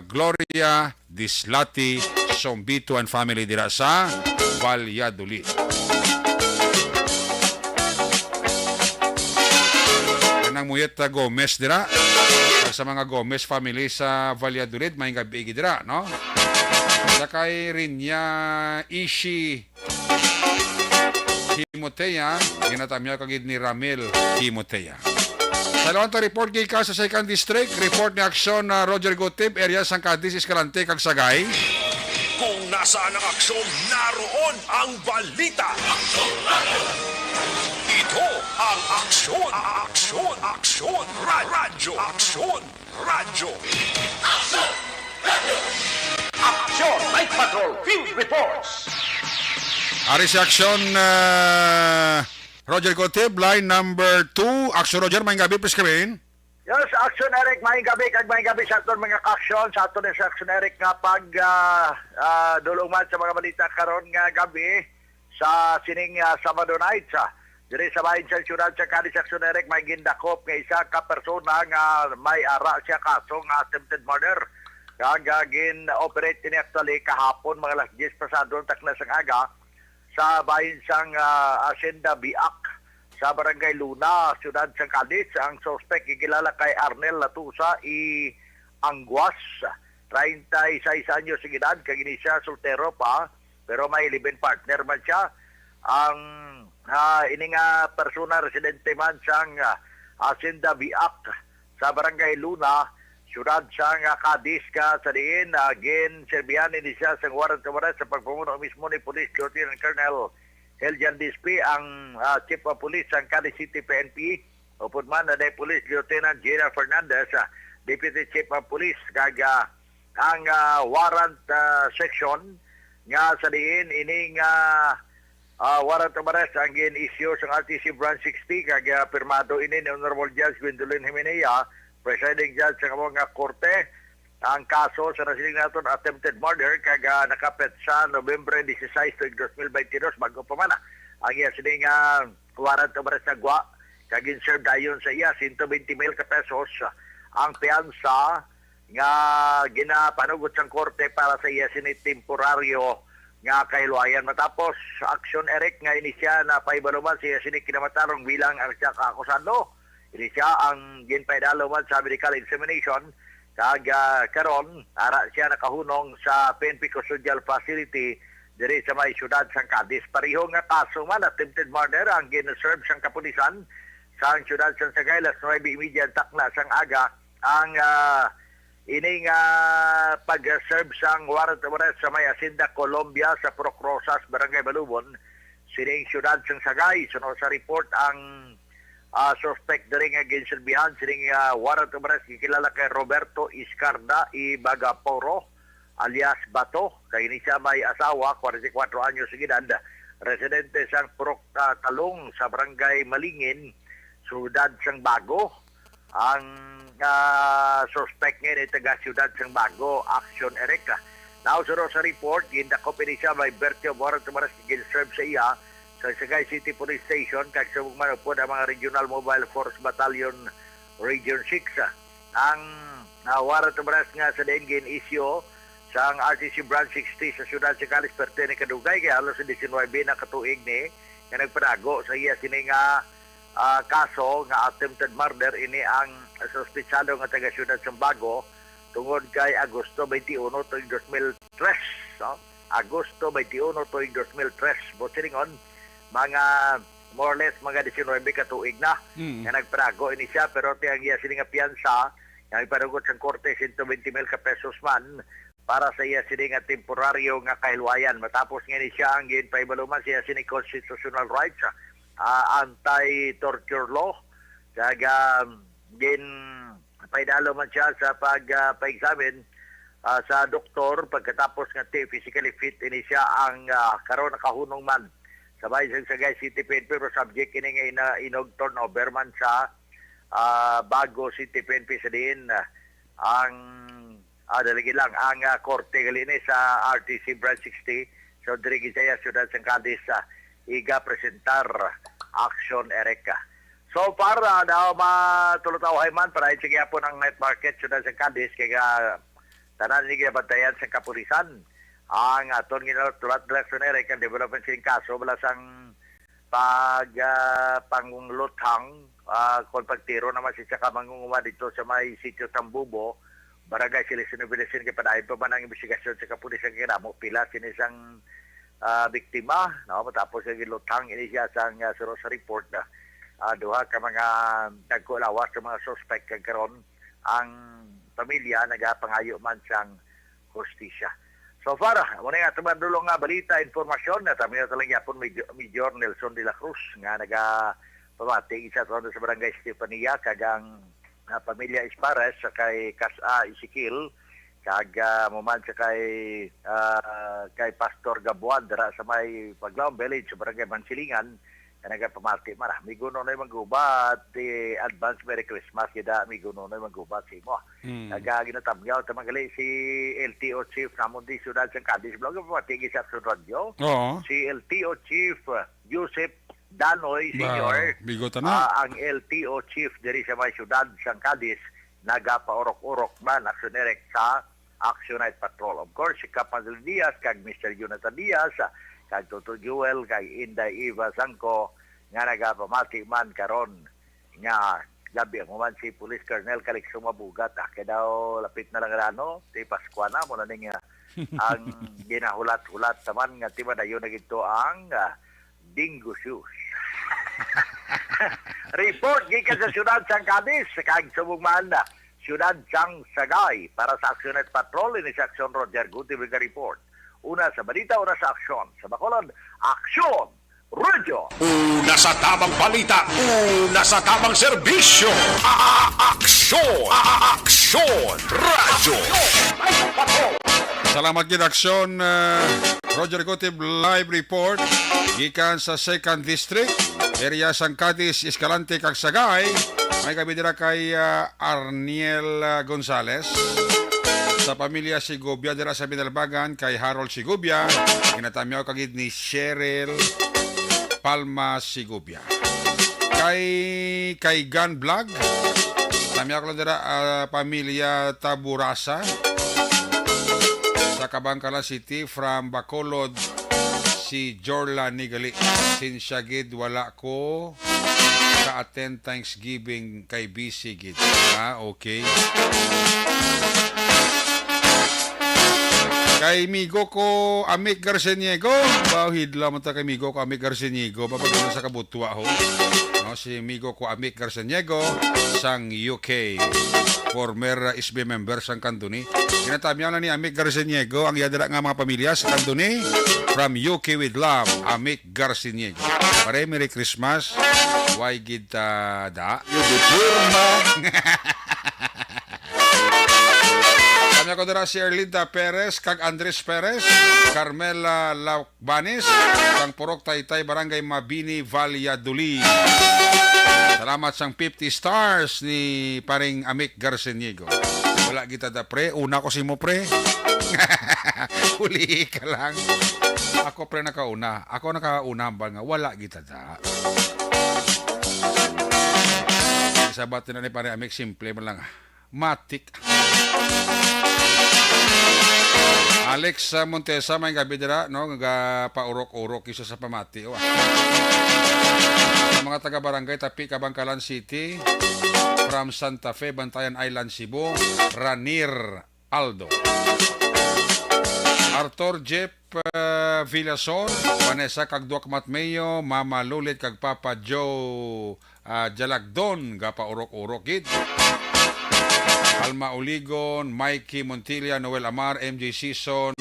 Gloria Dislati Sombito and family dira sa Valladolid. Kanang Muyet Gomez dira sa mga Gomez family sa Valladolid may gabi dira, no? Sa kay Rinya Ishi Himotea, ginatamya kagid ni Ramel Himotea. Sa lawang report kay ka sa 2nd District, report ni aksyon na Roger Gotib, area San Cadiz, Escalante, kag Sagay. Kung nasaan ang aksyon, naroon ang balita. Ito ang aksyon, radyo. Action! Night Patrol Field Reports! Ari si aksyon Roger Gotib, line number 2. Aksyon Roger, may gabi, please kami. Yes, Action Eric, may gabi sa aton mga aksyon, sa aton sa Action Eric nga pag dulungan sa mga balita karon nga gabi sa sining Sabado night sa diri sa bahin sa siyudad sa Cadiz. Action Eric, may gindakop nga isa ka persona nga may ara siya kaso nga attempted murder. Gagagin operate ni actually kahapon mga alas 10 pasado takna sang aga sa bahin sang Hacienda Biak sa Barangay Luna, Siyudad San Cadiz. Ang suspect ikilala kay Arnel Latusa Angguas, 36 anyos sa edad, kagini siya soltero pa, pero may live-in partner man siya. Ang ining persona residente man sang Hacienda Biak sa Barangay Luna, Siyudad San Cadiz ka sa diin, again serbihan ni siya sa warrant of arrest sa pagpamuno mismo ni Police Lieutenant Colonel Heljan Dispi, ang Chief of Police ng Cadiz City PNP, upod man na Police Lieutenant Gina Fernandez, Deputy Chief of Police, kaga ang warrant section nga sa diin ining warrant of arrest ang gin-issue sa RTC Branch 60, kaga pirmado ini ni Honorable Judge Gwendolyn Jimenea, Presiding Judge sa mga korte. Ang kaso sa nasiling natin attempted murder kaga nakapet sa Nobyembre 16, 2022 bago pa man ang iya sining warrant of arrest na gwa kagin served ayon sa iya 120,000 pesos ang piyansa nga ginapanugot sang korte para sa iya sini temporaryo nga kahilwayan. Matapos aksyon Eric nga inisya na paibaluman siya sini kinamatarong bilang ang siya kaakusado. Inisya ang ginpaidaloman sa medical examination. Karon ara siya nakahunong sa PNP Custodial Facility diri sa may siyudad San Cadiz. Pareho nga kaso man attempted murder ang gina-serve sang kapulisan sa siyudad San Sagay, 9:30 takna sang aga ang ining pag-serve sang warrant of arrest sa may Hacienda Colombia sa Procrosas, Barangay Balubon, sining siyudad San Sagay. Sunod sa report ang suspect diri nga ginsilbihan sining warrant of arrest kilala kay Roberto Iscarda Bagaporo alias Bato, kay ni siya may asawa 44 anyos sa edad, residente sang Talong sa Barangay Malingin, Siyudad Sang Bago. Ang suspect ngayon ay taga Siyudad Sang Bago. Action Eric. Now sa report gindakop ni siya may birthday of warrant of arrest ginserve sa iya sa Sagay City Police Station kag sa manupod ang mga Regional Mobile Force Battalion Region 6. Ang warrant of arrest nga sa Dengen issue sa ang RTC Branch 60 sa Siyudad San Cadiz pertene ni kadugay kay halos 19 na katuig ni nga nagpanago sa iya sini nga kaso nga attempted murder. Ini ang suspitsado nga taga Siyudad San Bago tungod kay Agosto 21 tuig 2003. Agosto 21 tuig 2003 botiringon mga more or less mga 19 katuig na nga nagparago ini siya, pero tiyang iya sini nga piyansa nga iparugot sa korte 120,000 pesos man para sa iya sini nga temporaryo nga kahilwayan. Matapos nga ni siya ang ginpaibaluman siya sini constitutional rights, anti-torture law, kaga paidalo man siya sa pag-examine sa doktor. Pagkatapos nga physically fit ini siya ang karon nakahunong man sa bayan sa Sagay City PNP, pero subject kini nga inog turnover man sa Bago City PNP sa din ang dalagi lang ang korte galini sa RTC Branch 60. So diri gid sa Siyudad San Cadiz iga presentar action Erika. So para daw matulutaw ay man para sige po ng night market Siyudad San Cadiz kaya tanan ni bantayan sa kapulisan. ang aton ginatulat Director Eric ang development sin kaso bala sang panglutang kung pagtiro naman siya kamangunguma dito sa may sitio Tambubo, barangay Silisino Bilisin kay padayon pa man ang investigasyon sa kapulisan kinamo pila sinisang biktima, no, matapos ang gilutang ini siya sa report na duha ka mga nagkulawas sa mga suspect kag karon ang pamilya nagapangayo man sang hustisya. So far, muna nga tumandulong nga balita, informasyon na tayo talang yapon Major Nelson de la Cruz nga pamati isa sa barangay Estefania kagang pamilya Espares sa kay Kasa Ezekiel kag muman sa kay Pastor Gabuan dara sa may Paglaom Village sa barangay Mansilingan nga nagapamati man miguno na maggubat advance Merry Christmas kida miguno na maggubat sa imo kag ginatamyaw tamagali si LTO Chief namon di syudad sa Cadiz blog pamati sa radyo si LTO Chief Joseph Danoy Senior ang LTO Chief diri sa may syudad sa Cadiz nagapaorok-orok man aksyonerek sa Action Night Patrol. Of course, si Capandel Diaz, kag Mr. Jonathan Diaz, kag Toto Jewel, kag Inday Eva Sangko, nga nagapamati man karon nga gabi mo man si Police Colonel Calixto Mabugat. Kaya daw lapit na lang rano, si Pascuana, muna ning ang ginahulat-hulat naman nga tiba na yun na ito ang Dingo Shoes. Report gikan sa Syudad Sang Cadiz, kag subugmaan na Syudad Sang Sagay para sa Action Night Patrol ini sa Action Roger Guti Biga Report. Una sa balita, una sa aksyon. Sa Bacolod, Action Radio. Una sa tamang balita, una sa tamang serbisyo. Aksyon! Aksyon! Radyo! Salamat gid Aksyon Roger Gutib live report gikan sa 2nd District area Sang Cadiz, Escalante kag Sagay. May kabidira kay Arniel Gonzales sa pamilya Sigubia dira sa Binalbagan kay Harold Sigubia ginatamyaw kagid ni Cheryl Palma Sigubia kay Gan Vlog tamyaw ko dira pamilya Taburasa sa Kabangkala City from Bacolod si Jorla Nigali sinsyagid wala ko ka-attend Thanksgiving kay BC gid. Okay. Kay migo ko Amik Garceniego, bawhid lamang ta kay migo ko Amik Garceniego, papagano sa kabutwa ho. No, si migo ko Amik Garceniego sang UK. Former SB member sang Kanduni. Ginatamyaw na ni Amik Garceniego ang yadara nga mga pamilya sa Kanduni from UK with love, Amik Garceniego. Pare Merry Christmas. Why kita da? Kanya ko dira si Erlinda Perez, kag Andres Perez, Carmela Laukbanis, kang Purok Taytay, Barangay Mabini, Valladolid. Salamat sang 50 stars ni paring Amik Garceniego. Wala kita da pre, una ko si mo pre. Huli ka lang. Ako pre nakauna. Ako nakauna ba nga wala kita da. Sabat na ni pare Amik simple man lang. Matik. Alex Montesa may gabi dira no nga paurok-urok isa sa pamati sa mga taga barangay Tapi Kabangkalan City from Santa Fe Bantayan Island Cebu Ranir Aldo Arthur Jeff Villason Vanessa Kagduak Matmeyo Mama Lulit kag Papa Joe Jalagdon ga paurok-urok gid Alma Oligon, Mikey Montilla, Noel Amar, MJ Season.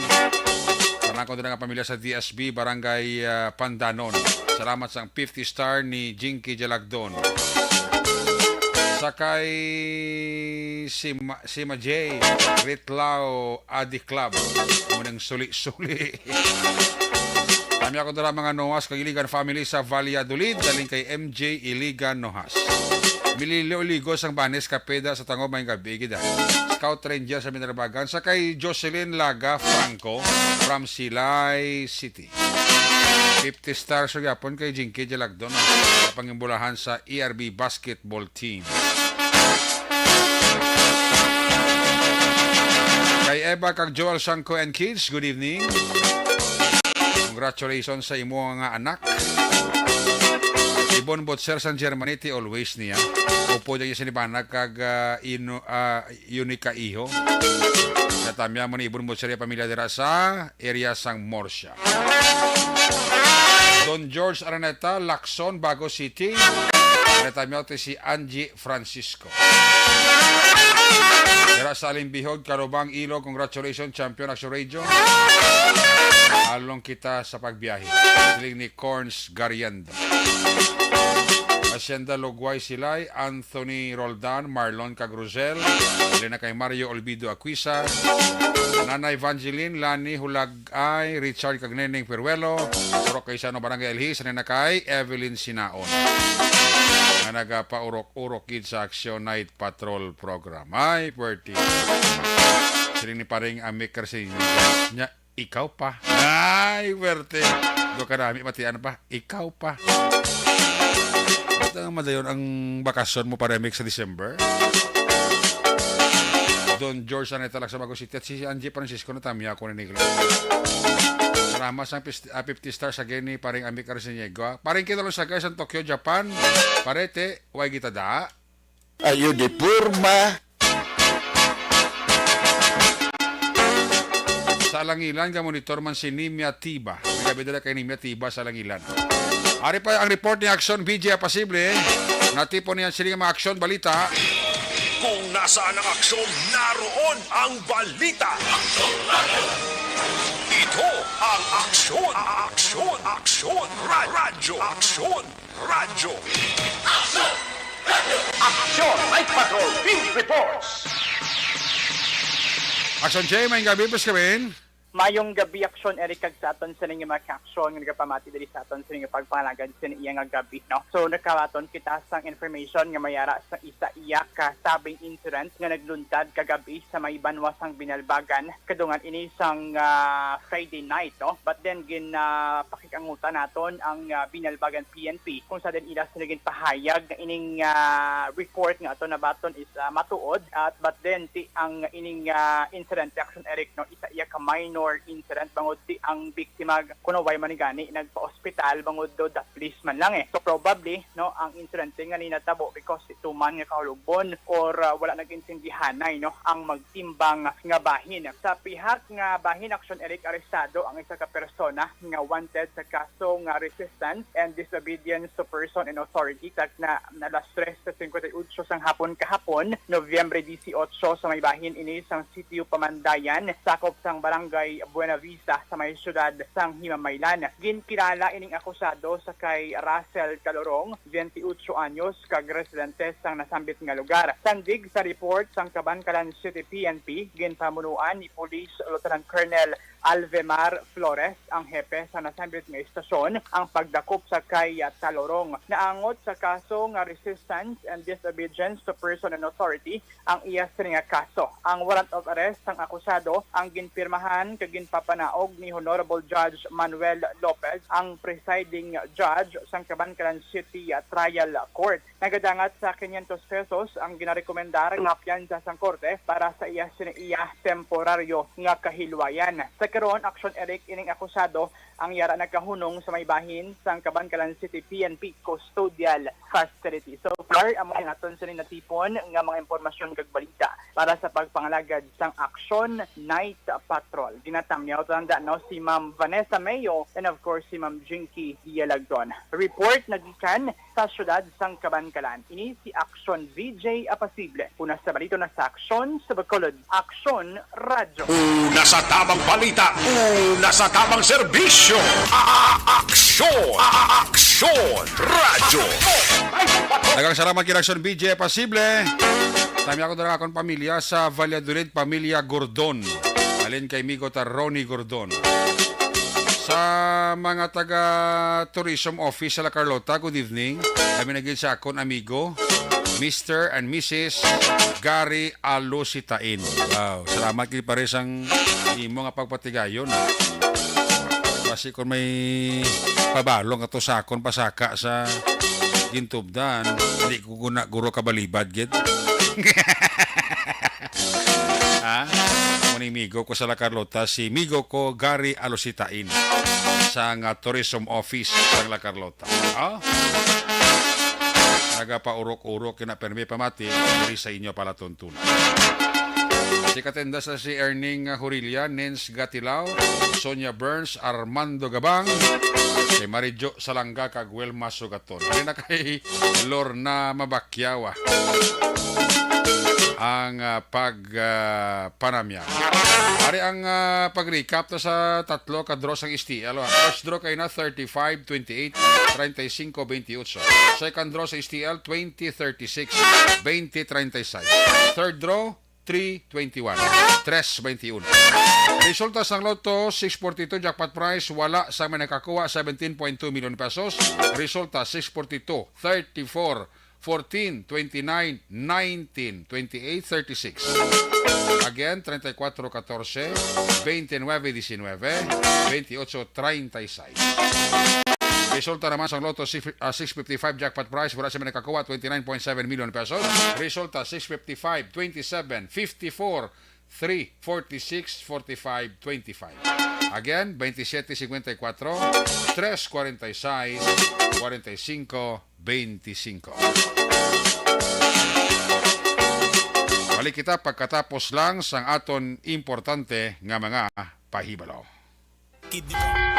Panangko din ang pamilya sa DSB, Barangay Pandanon. Salamat sa 50 star ni Jinky Jalagdon. Sakay si Majay, Ritlao, Adi Club. Munang suli-suli. Kami ako dala mga Nohas, kag Iligan family sa Valladolid, daling kay MJ Iligan Nohas. Mililo-ligo sang Banes Kapeda sa Tango may gabi gida. Scout Ranger sa Minarabagan sa kay Jocelyn Laga Franco from Silay City. 50 stars sa yapon kay Jinky Jalagdon sa pangimbulahan sa ERB basketball team. Kay Eva kag Joel Sangko and kids, good evening. Congratulations sa imo nga anak. Ibon Botser San Germany ti always niya. Upo niya sinibana kag Unica Iho. Natamya mo ni Ibon Botser pamilya dira sa area sang Morsha. Don George Araneta, Lacson, Bago City. Natamya ti si Angie Francisco. Dira sa Alimbihog, Karubang, Ilog, congratulations, Champion Action Radio. Along kita sa pagbiyahe. Siling ni Corns Garienda. Hacienda Logway Silay, Anthony Roldan, Marlon Cagrosel, Elena kay Mario Olvido Aquisa, Nana Evangeline, Lani Hulagay, Richard Cagneneng Peruelo, Puro kay Sano Barangay Elhis, Nana kay Evelyn Sinaon. Na nagapa-urok-urok kid sa Action Night Patrol Program. Ay, Puerti. Siling ni paring Amikar sa niya, ikaw pa. Ay, Puerti. Do karami matian pa, ikaw pa. Madayon ang bakasyon mo para mix sa December. Don George Aneta lang sa Bago City at si Angie Francisco na tamya ako ni Nicolas. Salamat sa 50 stars again ni paring Amik Arciniego. Paring kita lang sa guys sa Tokyo, Japan. Parete, way kita da. Ayo di Purma. Sa Langilan, monitor man si Nimia Tiba. Nagabidala kay Nimia Tiba sa Langilan. Ari pa ang report ni Action BJ Apasible. Natipon niyan sila mga aksyon balita. Kung nasaan ang aksyon, naroon ang balita. Ito ang aksyon, aksyon, aksyon, radyo, aksyon, radyo. Action Night Patrol Field Reports. Action Jay, may gabi pa kami. Mayong gabi aksyon Eric kag sa aton sa nga mga aksyon nga nagapamati diri sa aton sa nga pagpangalagan sa iya nga gabi no. So nagkalaton kita sang information nga mayara sa isa iya ka sabing incident nga nagluntad kagabi sa may Banwasang Binalbagan kadungan ini sang Friday night no. But then pakikangutan naton ang Binalbagan PNP kung sa din ila sila pahayag nga ining report nga ato nabaton is matuod at but then ang ining incident action Eric no isa iya ka minor incident bangod di ang biktima kuno way manigani nagpa-ospital bangod do that police man lang eh. So probably no ang incident nga ni natabo because ituman nga kahulugbon or wala nag-intindihanay no ang magtimbang nga bahin. Sa pihak nga bahin action Eric arestado ang isa ka persona nga wanted sa kaso nga resistance and disobedience to person and authority tag na alas 3:58 sang hapon kahapon Nobyembre 18 sa may bahin ini sang sitio Pamandayan sakop sang barangay Buena Vista sa may syudad sang Himamaylan. Ginkilala ining akusado sa kay Russell Calorong, 28 anyos, kag residente sang nasambit nga lugar. Sandig sa report sang Cabancalan City PNP, ginpamunuan ni Police Lieutenant Colonel Alvemar Flores, ang hepe sa nasambit nga istasyon, ang pagdakop sa kay Calorong. Naangot sa kaso nga resistance and disobedience to person and authority ang iya nga kaso. Ang warrant of arrest sang akusado ang ginpirmahan kag ginpapanaog ni Honorable Judge Manuel Lopez, ang presiding judge sang Cabancalan City Trial Court. Nagadangat sa 500 pesos ang ginarekomendar nga piyansa sang korte para sa iya temporaryo nga kahilwayan. Sa karon action Eric ining akusado ang yara nagkahunong sa may bahin sang Cabancalan City PNP Custodial Facility. So far amo naton sa natipon nga mga impormasyon kag balita para sa pagpangalagad sang Action Night Patrol. Ginatamyaw tanda no si Ma'am Vanessa Mayo and of course si Ma'am Jinky Dialagdon. Report nagikan sa syudad sang Cabancalan. Ini si Action VJ Apasible. Una sa balito na sa Action sa Bacolod. Action Radio. Una sa tamang balita, una sa tamang serbisyo. Aksyon! Aksyon! Radyo! Dagang salamat kay Action BJ Pasible. Tami ako na akong pamilya sa Valladolid, pamilya Gordon. Alin kay Migo ta Ronnie Gordon. Sa mga taga-tourism office sa La Carlota, good evening. Kami naging sa akong amigo, Mr. and Mrs. Gary Alositain. Wow, salamat kay pares ang imo nga pagpatigayon. Kasi kung may pabalong ato sa akon pasaka sa gintubdan, hindi ko guro kabalibad gid. Ha? ni Migo ko sa La Carlota, si Migo ko Gary Alositain sa tourism office sa La Carlota. Nagapaurok-urok kina permi pamati diri sa inyo pala tuntunan. Si katenda sa si Erning Hurilia, Nens Gatilao, Sonia Burns, Armando Gabang, kay Marijo Salangga, kag Wilma Sugaton. Hari na kay Lorna Mabakyawa ang pagpanamya. Hari ang pag-recap to sa tatlo ka-draw sang STL. First draw kay na 35-28, 35-28. Second draw sa STL 20-36, 20-36. Third draw 3-21, 3-21. Resulta sang loto 642 jackpot prize, wala sa may nakakuha 17.2 million pesos. Resulta 642, 34, 14, 29, 19, 28, 36. Again, 34, 14, 29, 19, 28, 36. Resulta naman sa loto 655 jackpot prize, wala sa may nakakuha 29.7 million pesos. Resulta 655, 27, 54, 3, 46, 45, 25. Again, 27, 54, 3, 46, 45, 25. Balik kita pagkatapos lang sang aton importante nga mga pahibalo.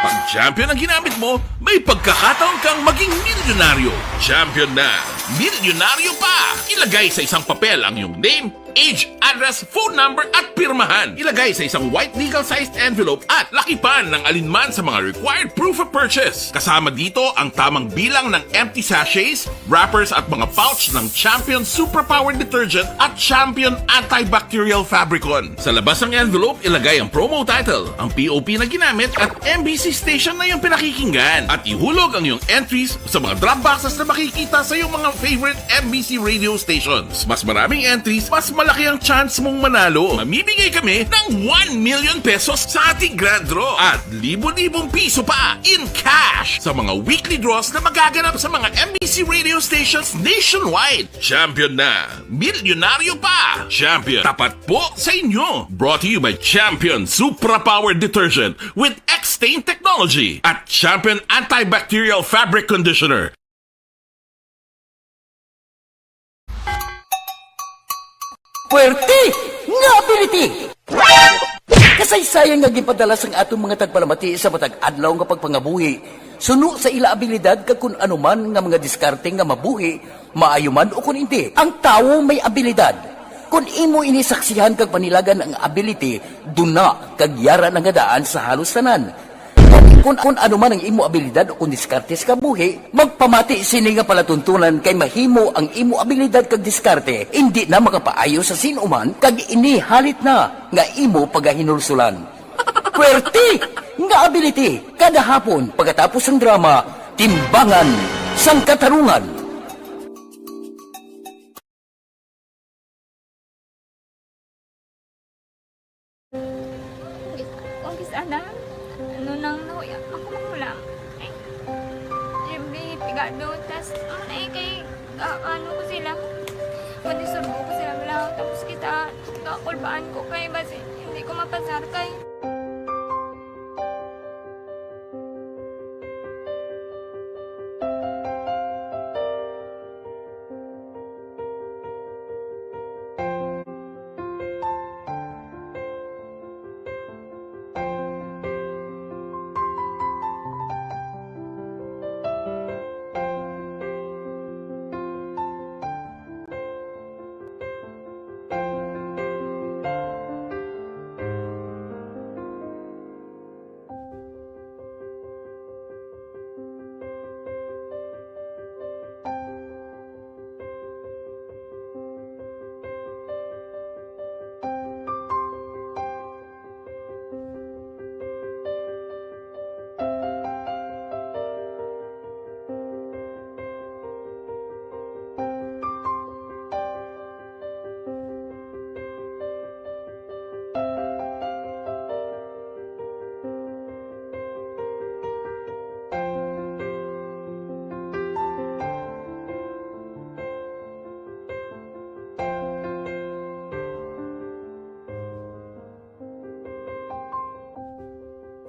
Pag champion ang ginamit mo, may pagkakataon kang maging milyonaryo. Champion na, milyonaryo pa! Ilagay sa isang papel ang iyong name, age, address, phone number at pirmahan. Ilagay sa isang white legal-sized envelope at lakipan ng alinman sa mga required proof of purchase. Kasama dito ang tamang bilang ng empty sachets, wrappers at mga pouch ng Champion Superpower Detergent at Champion Antibacterial Fabricon. Sa labas ng envelope, ilagay ang promo title, ang POP na ginamit at MBC station na yung pinakikinggan. At ihulog ang iyong entries sa mga drop boxes na makikita sa iyong mga favorite MBC radio stations. Mas maraming entries, mas malaki ang chance mong manalo. Mamimigay kami ng 1 million pesos sa ating grand draw at libo-libong piso pa in cash sa mga weekly draws na magaganap sa mga MBC radio stations nationwide. Champion na, milyonaryo pa. Champion, tapat po sa inyo. Brought to you by Champion Superpower Detergent with X-Stain Technology at Champion Antibacterial Fabric Conditioner. Puwerte nga ability! Kasaysayan nga gipadala sang atong mga tagpalamati sa matag adlaw nga pagpangabuhi. Suno sa ila abilidad kag kun anuman nga mga diskarte nga mabuhi, maayo man o kun hindi. Ang tawo may abilidad. Kung imo inisaksihan kag panilagan ang ability, duna kag yara nga daan sa halos tanan. Kung ano man ang imo abilidad o kung diskarte sa kabuhi, magpamati sini nga palatuntunan kay mahimo ang imo abilidad kag diskarte, hindi na makapaayo sa sinuman kag inihalit na nga imo pagahinulsulan. Puwerte nga ability, kada hapon pagkatapos ng drama, Timbangan sang Katarungan. Sana ano nang nahuya ako magulang ay siyempre pigado tas kay ano ko sila madisurbo ko sila lang tapos kita kakulbaan ko kay basi hindi ko mapasar kay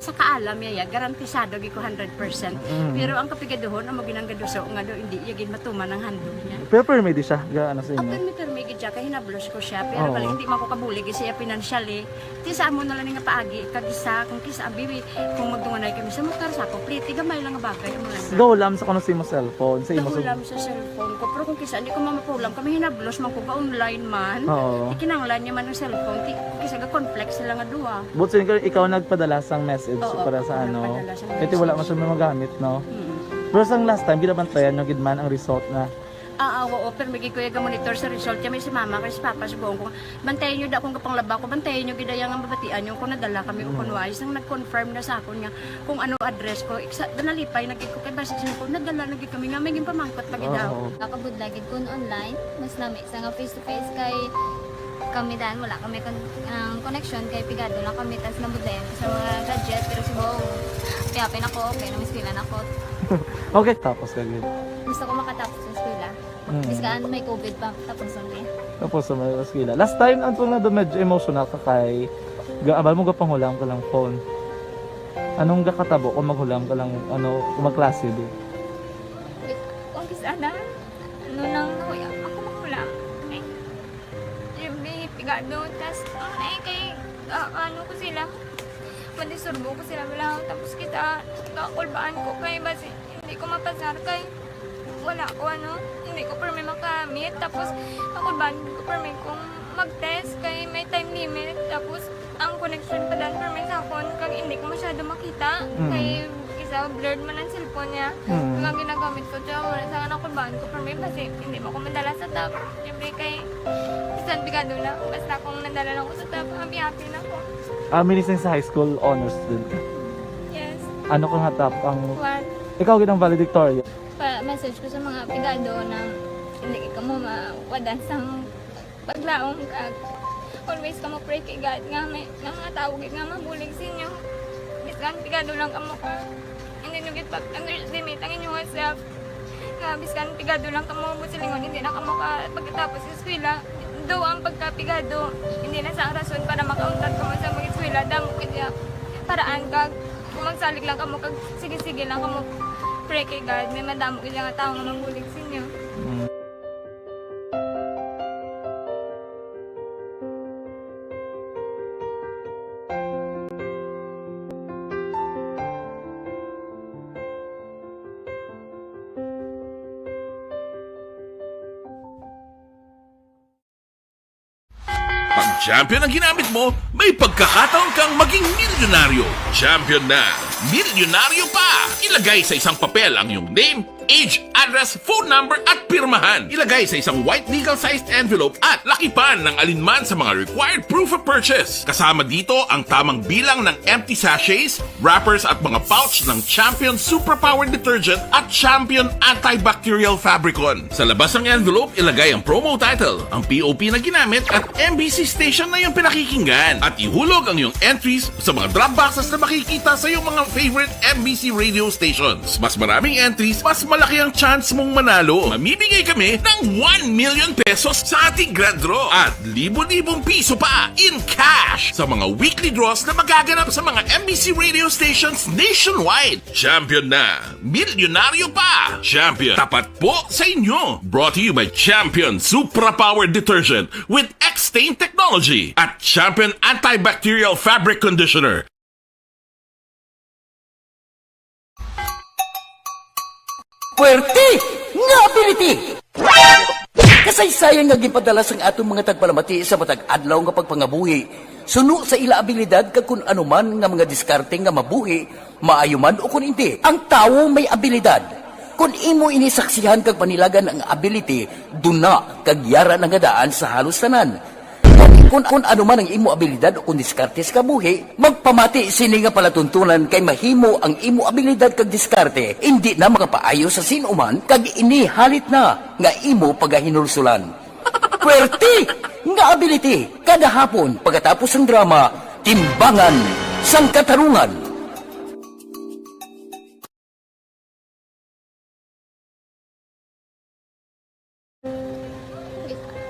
Sa kaalam yaya, garantisado gi ko 100%. Pero ang kapigaduhon, ang maginanggaduso, nga do, hindi yagin matuman ang handog niya. Pero permi di siya, ano sa inyo? Permi gid siya, kaya hinablos ko siya. Pero Oo. bali, hindi man ko kabulig siya financially. Tisa mo na lang nga paagi, kagisa, kung kisa, bibi, kung magdunganay kami sa motor, sa complete, gamay lang nga bagay. Gawlam sa kano sa imo cellphone, sa imo Gahulam sa cellphone ko. Pero kung kisa, hindi ko mamapulam. Kami hinablos man ko ba online man. Oo. Ikinanglan niya man ang cellphone. Kisa ga complex sila nga duwa. But so, ikaw nagpadala sang message Oo, para sa ako ano. nagpadala sang Kasi wala man siya may magamit, no? Pero sang last time, ginabantayan nyo gidman ang result na. Oo, pero may kuya ga monitor sa result niya. May si mama, kasi si papa, si buong ko. Bantayan nyo da kung kapang laba ko. Bantayan nyo gidayang ang mabatian nyo. Kung nadala kami kung kunwais. Nang nag-confirm na sa akin nga kung ano address ko. Danalipay, nagig ko kay basit ko. Nadala, nagig kami nga. May pamangkot pag daw. Kakabudlagid kun online, mas lami sa nga face to face kay kami dahil wala kami connection kay pigado lang kami tas nabudlayan sa mga gadget pero si Bong piyapin ako okay na miskilan ako. Okay, tapos kagad. Gusto ko makatapos sa eskwela. Biskaan may COVID pa tapos ulit. Tapos sa may skila. Last time, ang na do medyo emotional ka kay gaabal mo gapanghulam ka lang phone. Anong gakatabo kung maghulam ka lang, ano, kung magklase di? Kung kisana, ano nang nakuya, ako makulam. Siyempre, pigado, tas kay, ano ko sila, madisurbo ko sila bilang, tapos kita, kakulbaan ko kay, basi, hindi ko mapasar kay, wala ko hindi ko permi makamit, tapos kakulbaan ko permi kung mag-test kay may time limit, tapos ang connection pa dan permi sa phone, kag hindi ko masyado makita, kay isa blurred man ang cellphone niya, mga ginagamit ko siya, wala sa kakulbaan ko permi, kasi hindi mo ko madala sa tab, siyempre kay, isang bigado lang, basta kung nadala lang ko sa tab, happy na ako. Minising sa high school honors student. Yes. Ano kang hatap ang... What? Ikaw ginang valedictorian. Message ko sa mga pigado na hindi ka mo mawadan sa paglaong kag always ka mo pray kay God nga may mga tawag nga mabulig sa inyo. Biskan pigado lang ka mo ka. Hindi nyo git pag-underestimate ang inyong self. Nga biskan pigado lang ka mo busilingon hindi na ka mo ka pagkatapos sa eskwela. Do ang pagkapigado hindi na sa rason para makauntat ka mo sa mga eskwela damo kaya paraan kag kung magsalig lang ka mo kag sige-sige lang ka mo pray kay God may madamo kaya nga tao nga mabulig sa inyo. Pag champion ang ginamit mo, may pagkakataon kang maging milyonaryo. Champion na, milyonaryo pa! Ilagay sa isang papel ang iyong name, age, address, phone number at pirmahan. Ilagay sa isang white legal-sized envelope at lakipan ng alinman sa mga required proof of purchase. Kasama dito ang tamang bilang ng empty sachets, wrappers at mga pouch ng Champion Superpower Detergent at Champion Antibacterial Fabricon. Sa labas ng envelope, ilagay ang promo title, ang POP na ginamit at MBC station na yung pinakikinggan. At ihulog ang iyong entries sa mga drop boxes na makikita sa iyong mga favorite MBC radio stations. Mas maraming entries, mas malaki ang chance mong manalo. Mamimigay kami ng 1 million pesos sa ating grand draw at libo-libong piso pa in cash sa mga weekly draws na magaganap sa mga MBC radio stations nationwide. Champion na, milyonaryo pa. Champion, tapat po sa inyo. Brought to you by Champion Superpower Detergent with X-Stain Technology at Champion Antibacterial Fabric Conditioner. Puwerte nga ability! Kasaysayan nga gipadala sang atong mga tagpalamati sa matag adlaw nga pagpangabuhi. Suno sa ila abilidad kag kun anuman nga mga diskarte nga mabuhi, maayo man o kun hindi. Ang tawo may abilidad. Kung imo inisaksihan kag panilagan ang ability, duna kag yara nga daan sa halos tanan. Kung ano man ang imo abilidad o kung diskarte sa kabuhi, magpamati sini nga palatuntunan kay mahimo ang imo abilidad kag diskarte, hindi na makapaayo sa sinuman kag inihalit na nga imo pagahinulsulan. Puwerte nga ability, kada hapon pagkatapos ng drama, Timbangan sang Katarungan.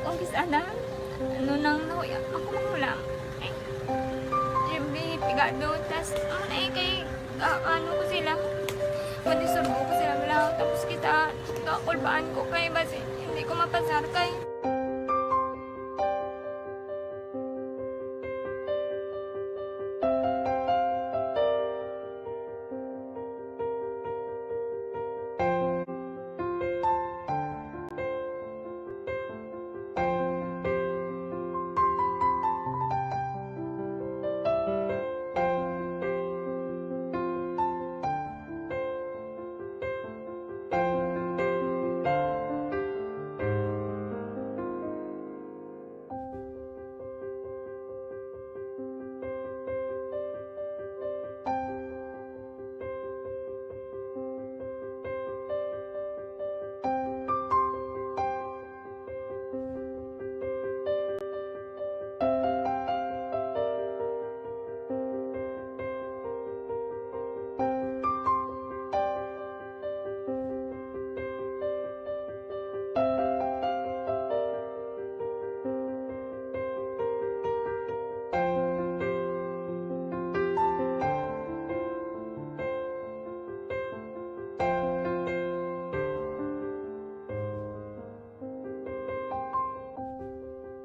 Kung kisana, ano nang nakuya, ako makulam. Siyempre, pigado. Tas, kay, ano ko sila. Madisurbo ko sila lang. Tapos kita, kakulbaan ko kay basi hindi ko mapasar kay.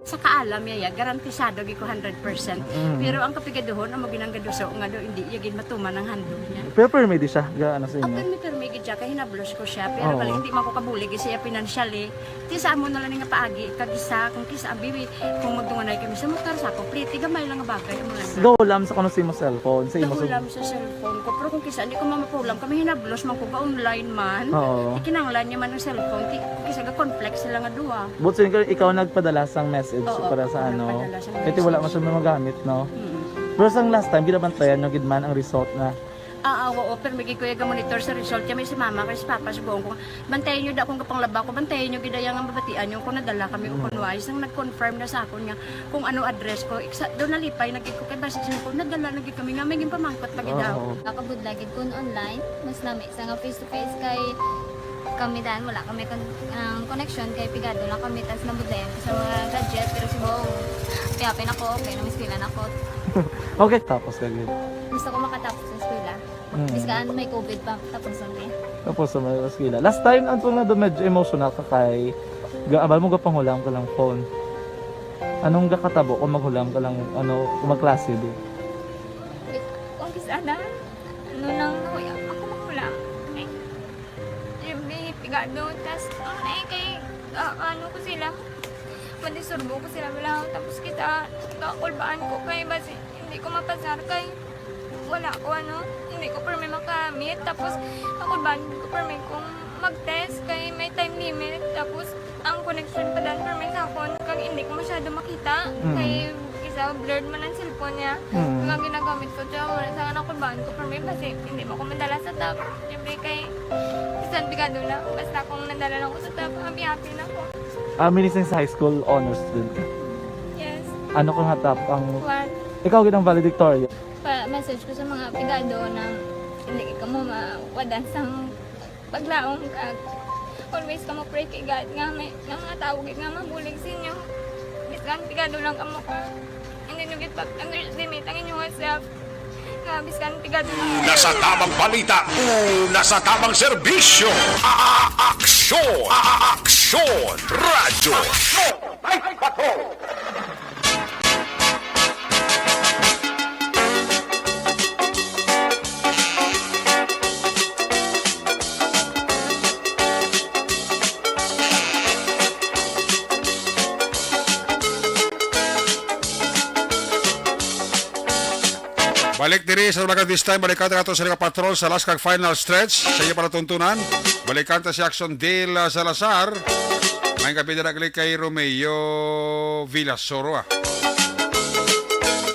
Sa kaalam yaya, garantisado gi ko 100%. Pero ang kapigaduhon, ang maginanggaduso nga do, hindi yagin matuman ang handog niya. Pero permedi siya, ano sa inyo? Ang permigid siya, kaya hinablos ko siya. Pero bali, hindi man ko kabulig siya financially. Tisa mo na lang nga paagi, kagisa, kung kisa ang bibi, kung magdunganay kami sa motor sa ako, pliti, gamay lang nga bagay. Gawlam sa kano sa imo cellphone? Gawlam sa cellphone ko. Pero kung kisa, hindi ko mamapulam, kami hinablos man ko ba online man. Ikinanglan niya man ang cellphone, kisa ga complex sila nga duwa. But so, ikaw nagpadala sang message para sa ano? Kasi wala man siya magamit, no? Pero sang last time, ginabantayan nyo gidman ang result na oo, pero may kuya monitor sa result kami si mama kasi si papa si buong ko. Bantayan nyo da kung kapanglaba ko, bantayan nyo gidayang ang babatian nyo kung nadala kami kung kunwais nang nag-confirm na sa akon nga kung ano address ko. Doon nalipay, nagkiko kay basis ko, nadala lagi kami nga, may pamangkot lagi daw. Kakabudlagid kun online, mas lami sa nga face to face kay kami dahil wala kami connection kay pigado lang kami tas nabudlayan sa mga gadget pero si buong piyapin ako, okay, namiskilan ako. Okay, tapos kagad. Gusto ko makatapos sa eskwela. Biskaan may COVID pa, tapos kami. Tapos sa may eskwela. Last time, antong na medyo emotional ka kay abal mo gapanghulam ka lang phone. Anong gakatabo kung maghulam ka lang, kung magklase di? Kung kisana, nang nahuya, ako maghulam. Siyempre, pigado, tas kay, ano ko sila, madisurbo ko sila lang, tapos kita, kakulbaan ko kay basi hindi ko mapasar kay wala ko hindi ko per may makamit, tapos kakulbaan ko per may kung mag-test kay may time limit, tapos ang connection pa dan per may sakon kag hindi ko masyado makita kay isa blurred man ang cellphone niya mga ginagamit ko siya wala sa kakulbaan ko per may basi hindi mo ko madala sa tab siyempre kay isang bigado lang basta kung nadala lang ko sa tab happy na ako. Minising sa high school honor student ka? Yes. Ano kang hatap ang... What? Ikaw ginang valedictorian? Message ko sa mga pigado na hindi ka mo mawadan sa paglaong kag always ka mo pray kay God nga may mga tawag nga mabulig sa inyo. Biskan pigado lang ka mo ka. Hindi nyo git pag-underestimate ang inyong self. Nga biskan pigado lang. Nasa tamang balita, nasa tamang serbisyo. Aksyon! Aksyon! Radyo! Aksyon! Night Patrol! Balik diri sa Ulagan this time, balikan nato sa Liga Patrol sa last kag final stretch sa iya palatuntunan. Balikan ta si Action Dale Salazar. May kapida nagli kay Romeo Villasoro.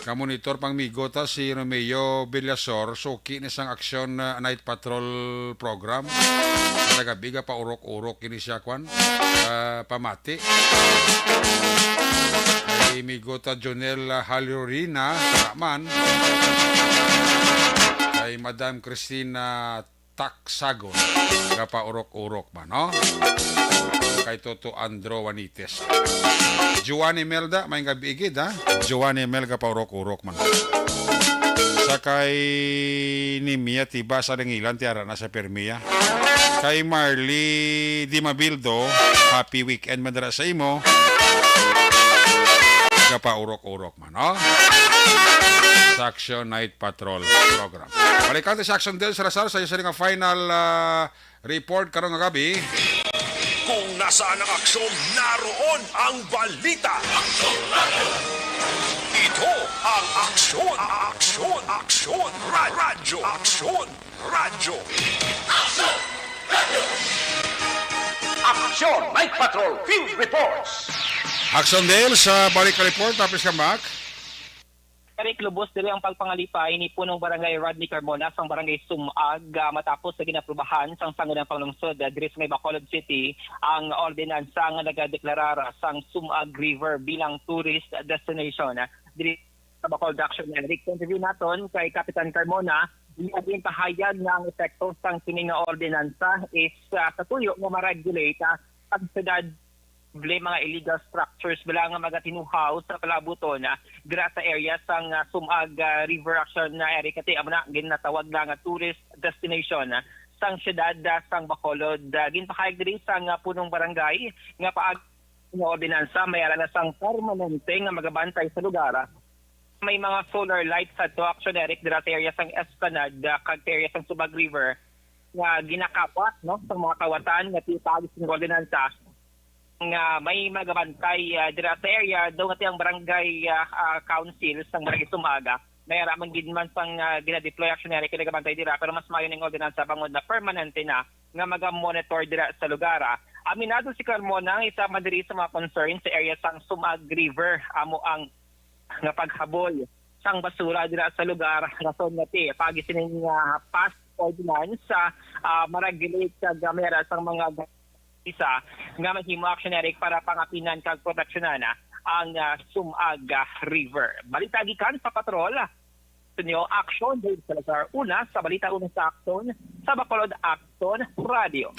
Kamonitor pang migota si Romeo Villasor, suki ni sang Action Night Patrol program. Nagabiga pa urok-urok kini siya kwan pamati. Kay migota Jonel Halorina Raman. Kay Madam Cristina Taksagon, kapa urok-urok man, no? Kay Toto Andro Wanites. Joanny Melda, may gabi igid, ha? Joanny Melga pa urok-urok man. Sa kay ni Mia Tiba sa Lingilan, tiara na sa Permia. Kay Marley Di Mabildo, happy weekend madara sa imo. Kapaurok-urok man, no? Sa Action Night Patrol program. Balikan sa Action Del Salazar sa isa nga final report karong nga gabi. Kung nasaan ang aksyon, naroon ang balita. Ito ang aksyon, aksyon, aksyon, radyo, aksyon, radyo. Aksyon Night Patrol Field Reports. Action Del sa balik ka report, tapos ka Mac. Eric Lubos diri ang pagpangalipay ni punong barangay Rodney Carmona sang barangay Sumag matapos sa ginaprubahan sang sangguniang panglungsod diri sa may Bacolod City ang ordinansa nga nagadeklarara sang Sumag River bilang tourist destination diri sa Bacolod Action. Eric, interview naton kay Kapitan Carmona, yung pahayag nga ang epekto sang kini nga ordinansa is sa tuyo nga ma-regulate ang syudad mga illegal structures bila nga magatinuhaw sa palabuton dira sa area sang Sumag River Action na Eric ati amo na ginatawag na nga tourist destination sang syudad sang Bacolod. Ginpahayag diri sang punong barangay nga paag nga ordinansa may ara na sang permanente nga magabantay sa lugar. May mga solar lights sa Action Eric dira sa area sang Esplanade kag area sang Sumag River nga ginakapat no sa mga kawatan nga tipag sa ordinansa nga may magabantay dira sa area daw nga ang barangay council sang barangay Sumaga may ramang gidman sang ginadeploy actionary kay nagabantay dira pero mas mayo ning ordinansa bangod na permanente na nga maga-monitor dira sa lugar. Aminado si Carmona nga isa madiri sa mga concern sa area sang Sumag River amo ang nga paghabol sang basura dira sa lugar rason nga ti pagisining past ordinance sa ma-regulate sa gamera sang mga isa nga mahimo Action Eric para pangapinan kag proteksyonan ang Sumag River. Balita gikan sa patrol. Tunyo Action Dave Salazar una sa balita una sa Action sa Bacolod Action Radio.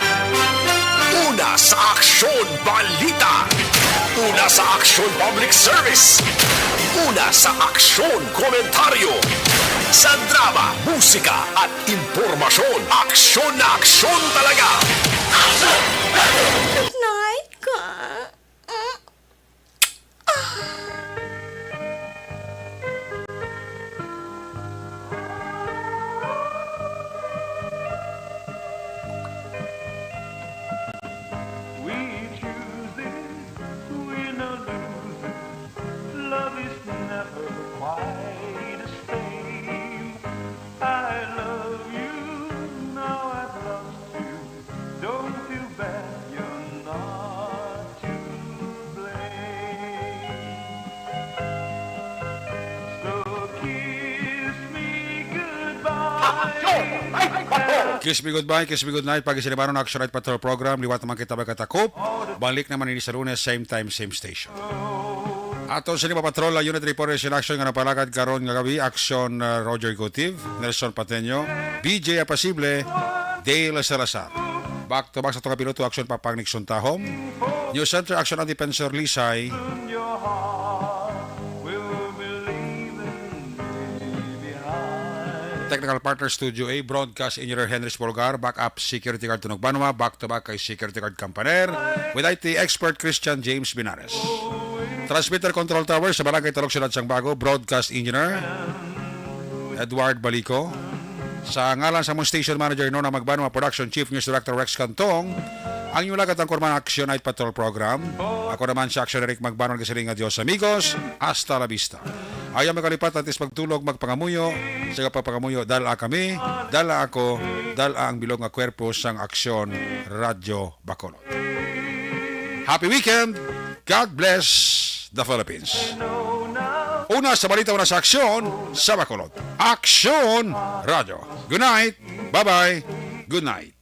Una sa Aksyon Balita. Una sa Aksyon Public Service. Una sa Aksyon Komentaryo. Sa drama, musika at impormasyon. Aksyon na aksyon talaga. Good night, ka. We choose it, we no lose it. Love is never quite the same. I love you, now I've lost you. Don't feel bad, you're not to blame. So kiss me goodbye. Kiss me goodbye, kiss me good night. Pag isinibaron ng Action Night Patrol program, liwat naman kita magkatakop. Balik naman ini sa Lunes, same time, same station. Aton sa Lima Patrol, Unit Reporters in Action nga napalagad karon nga gabi, Action Roger Gotiv, Nelson Pateño, BJ Apasible, Dale Salazar. Back to back sa itong kapiloto, Action Papang Nixon Tahom, News Center, Action Anti-Pensor Lisay, Technical Partner Studio A, Broadcast Engineer Henry Spolgar, Backup Security Guard Tunog Banwa, back to back kay Security Guard Campaner, with IT Expert Christian James Binares. Transmitter Control Tower sa Barangay Talok Syudad sang Bago, Broadcast Engineer Edward Balico. Sa ngalan sa mong Station Manager Nona Magbanwa, Production Chief News Director Rex Cantong, ang inyong lagat ang Kurman Action Night Patrol Program. Ako naman si Action Eric Magbanwa, nagkasiling adios amigos, hasta la vista. Ayaw magkalipat at is pagtulog, magpangamuyo, sa pagpangamuyo, dala kami, dala ako, dala ang bilog nga kwerpo sang Aksyon Radio Bacolod. Happy weekend! God bless the Philippines. Una sa balita, una sa Aksyon sa Bacolod. Aksyon Radio. Good night. Bye-bye. Good night.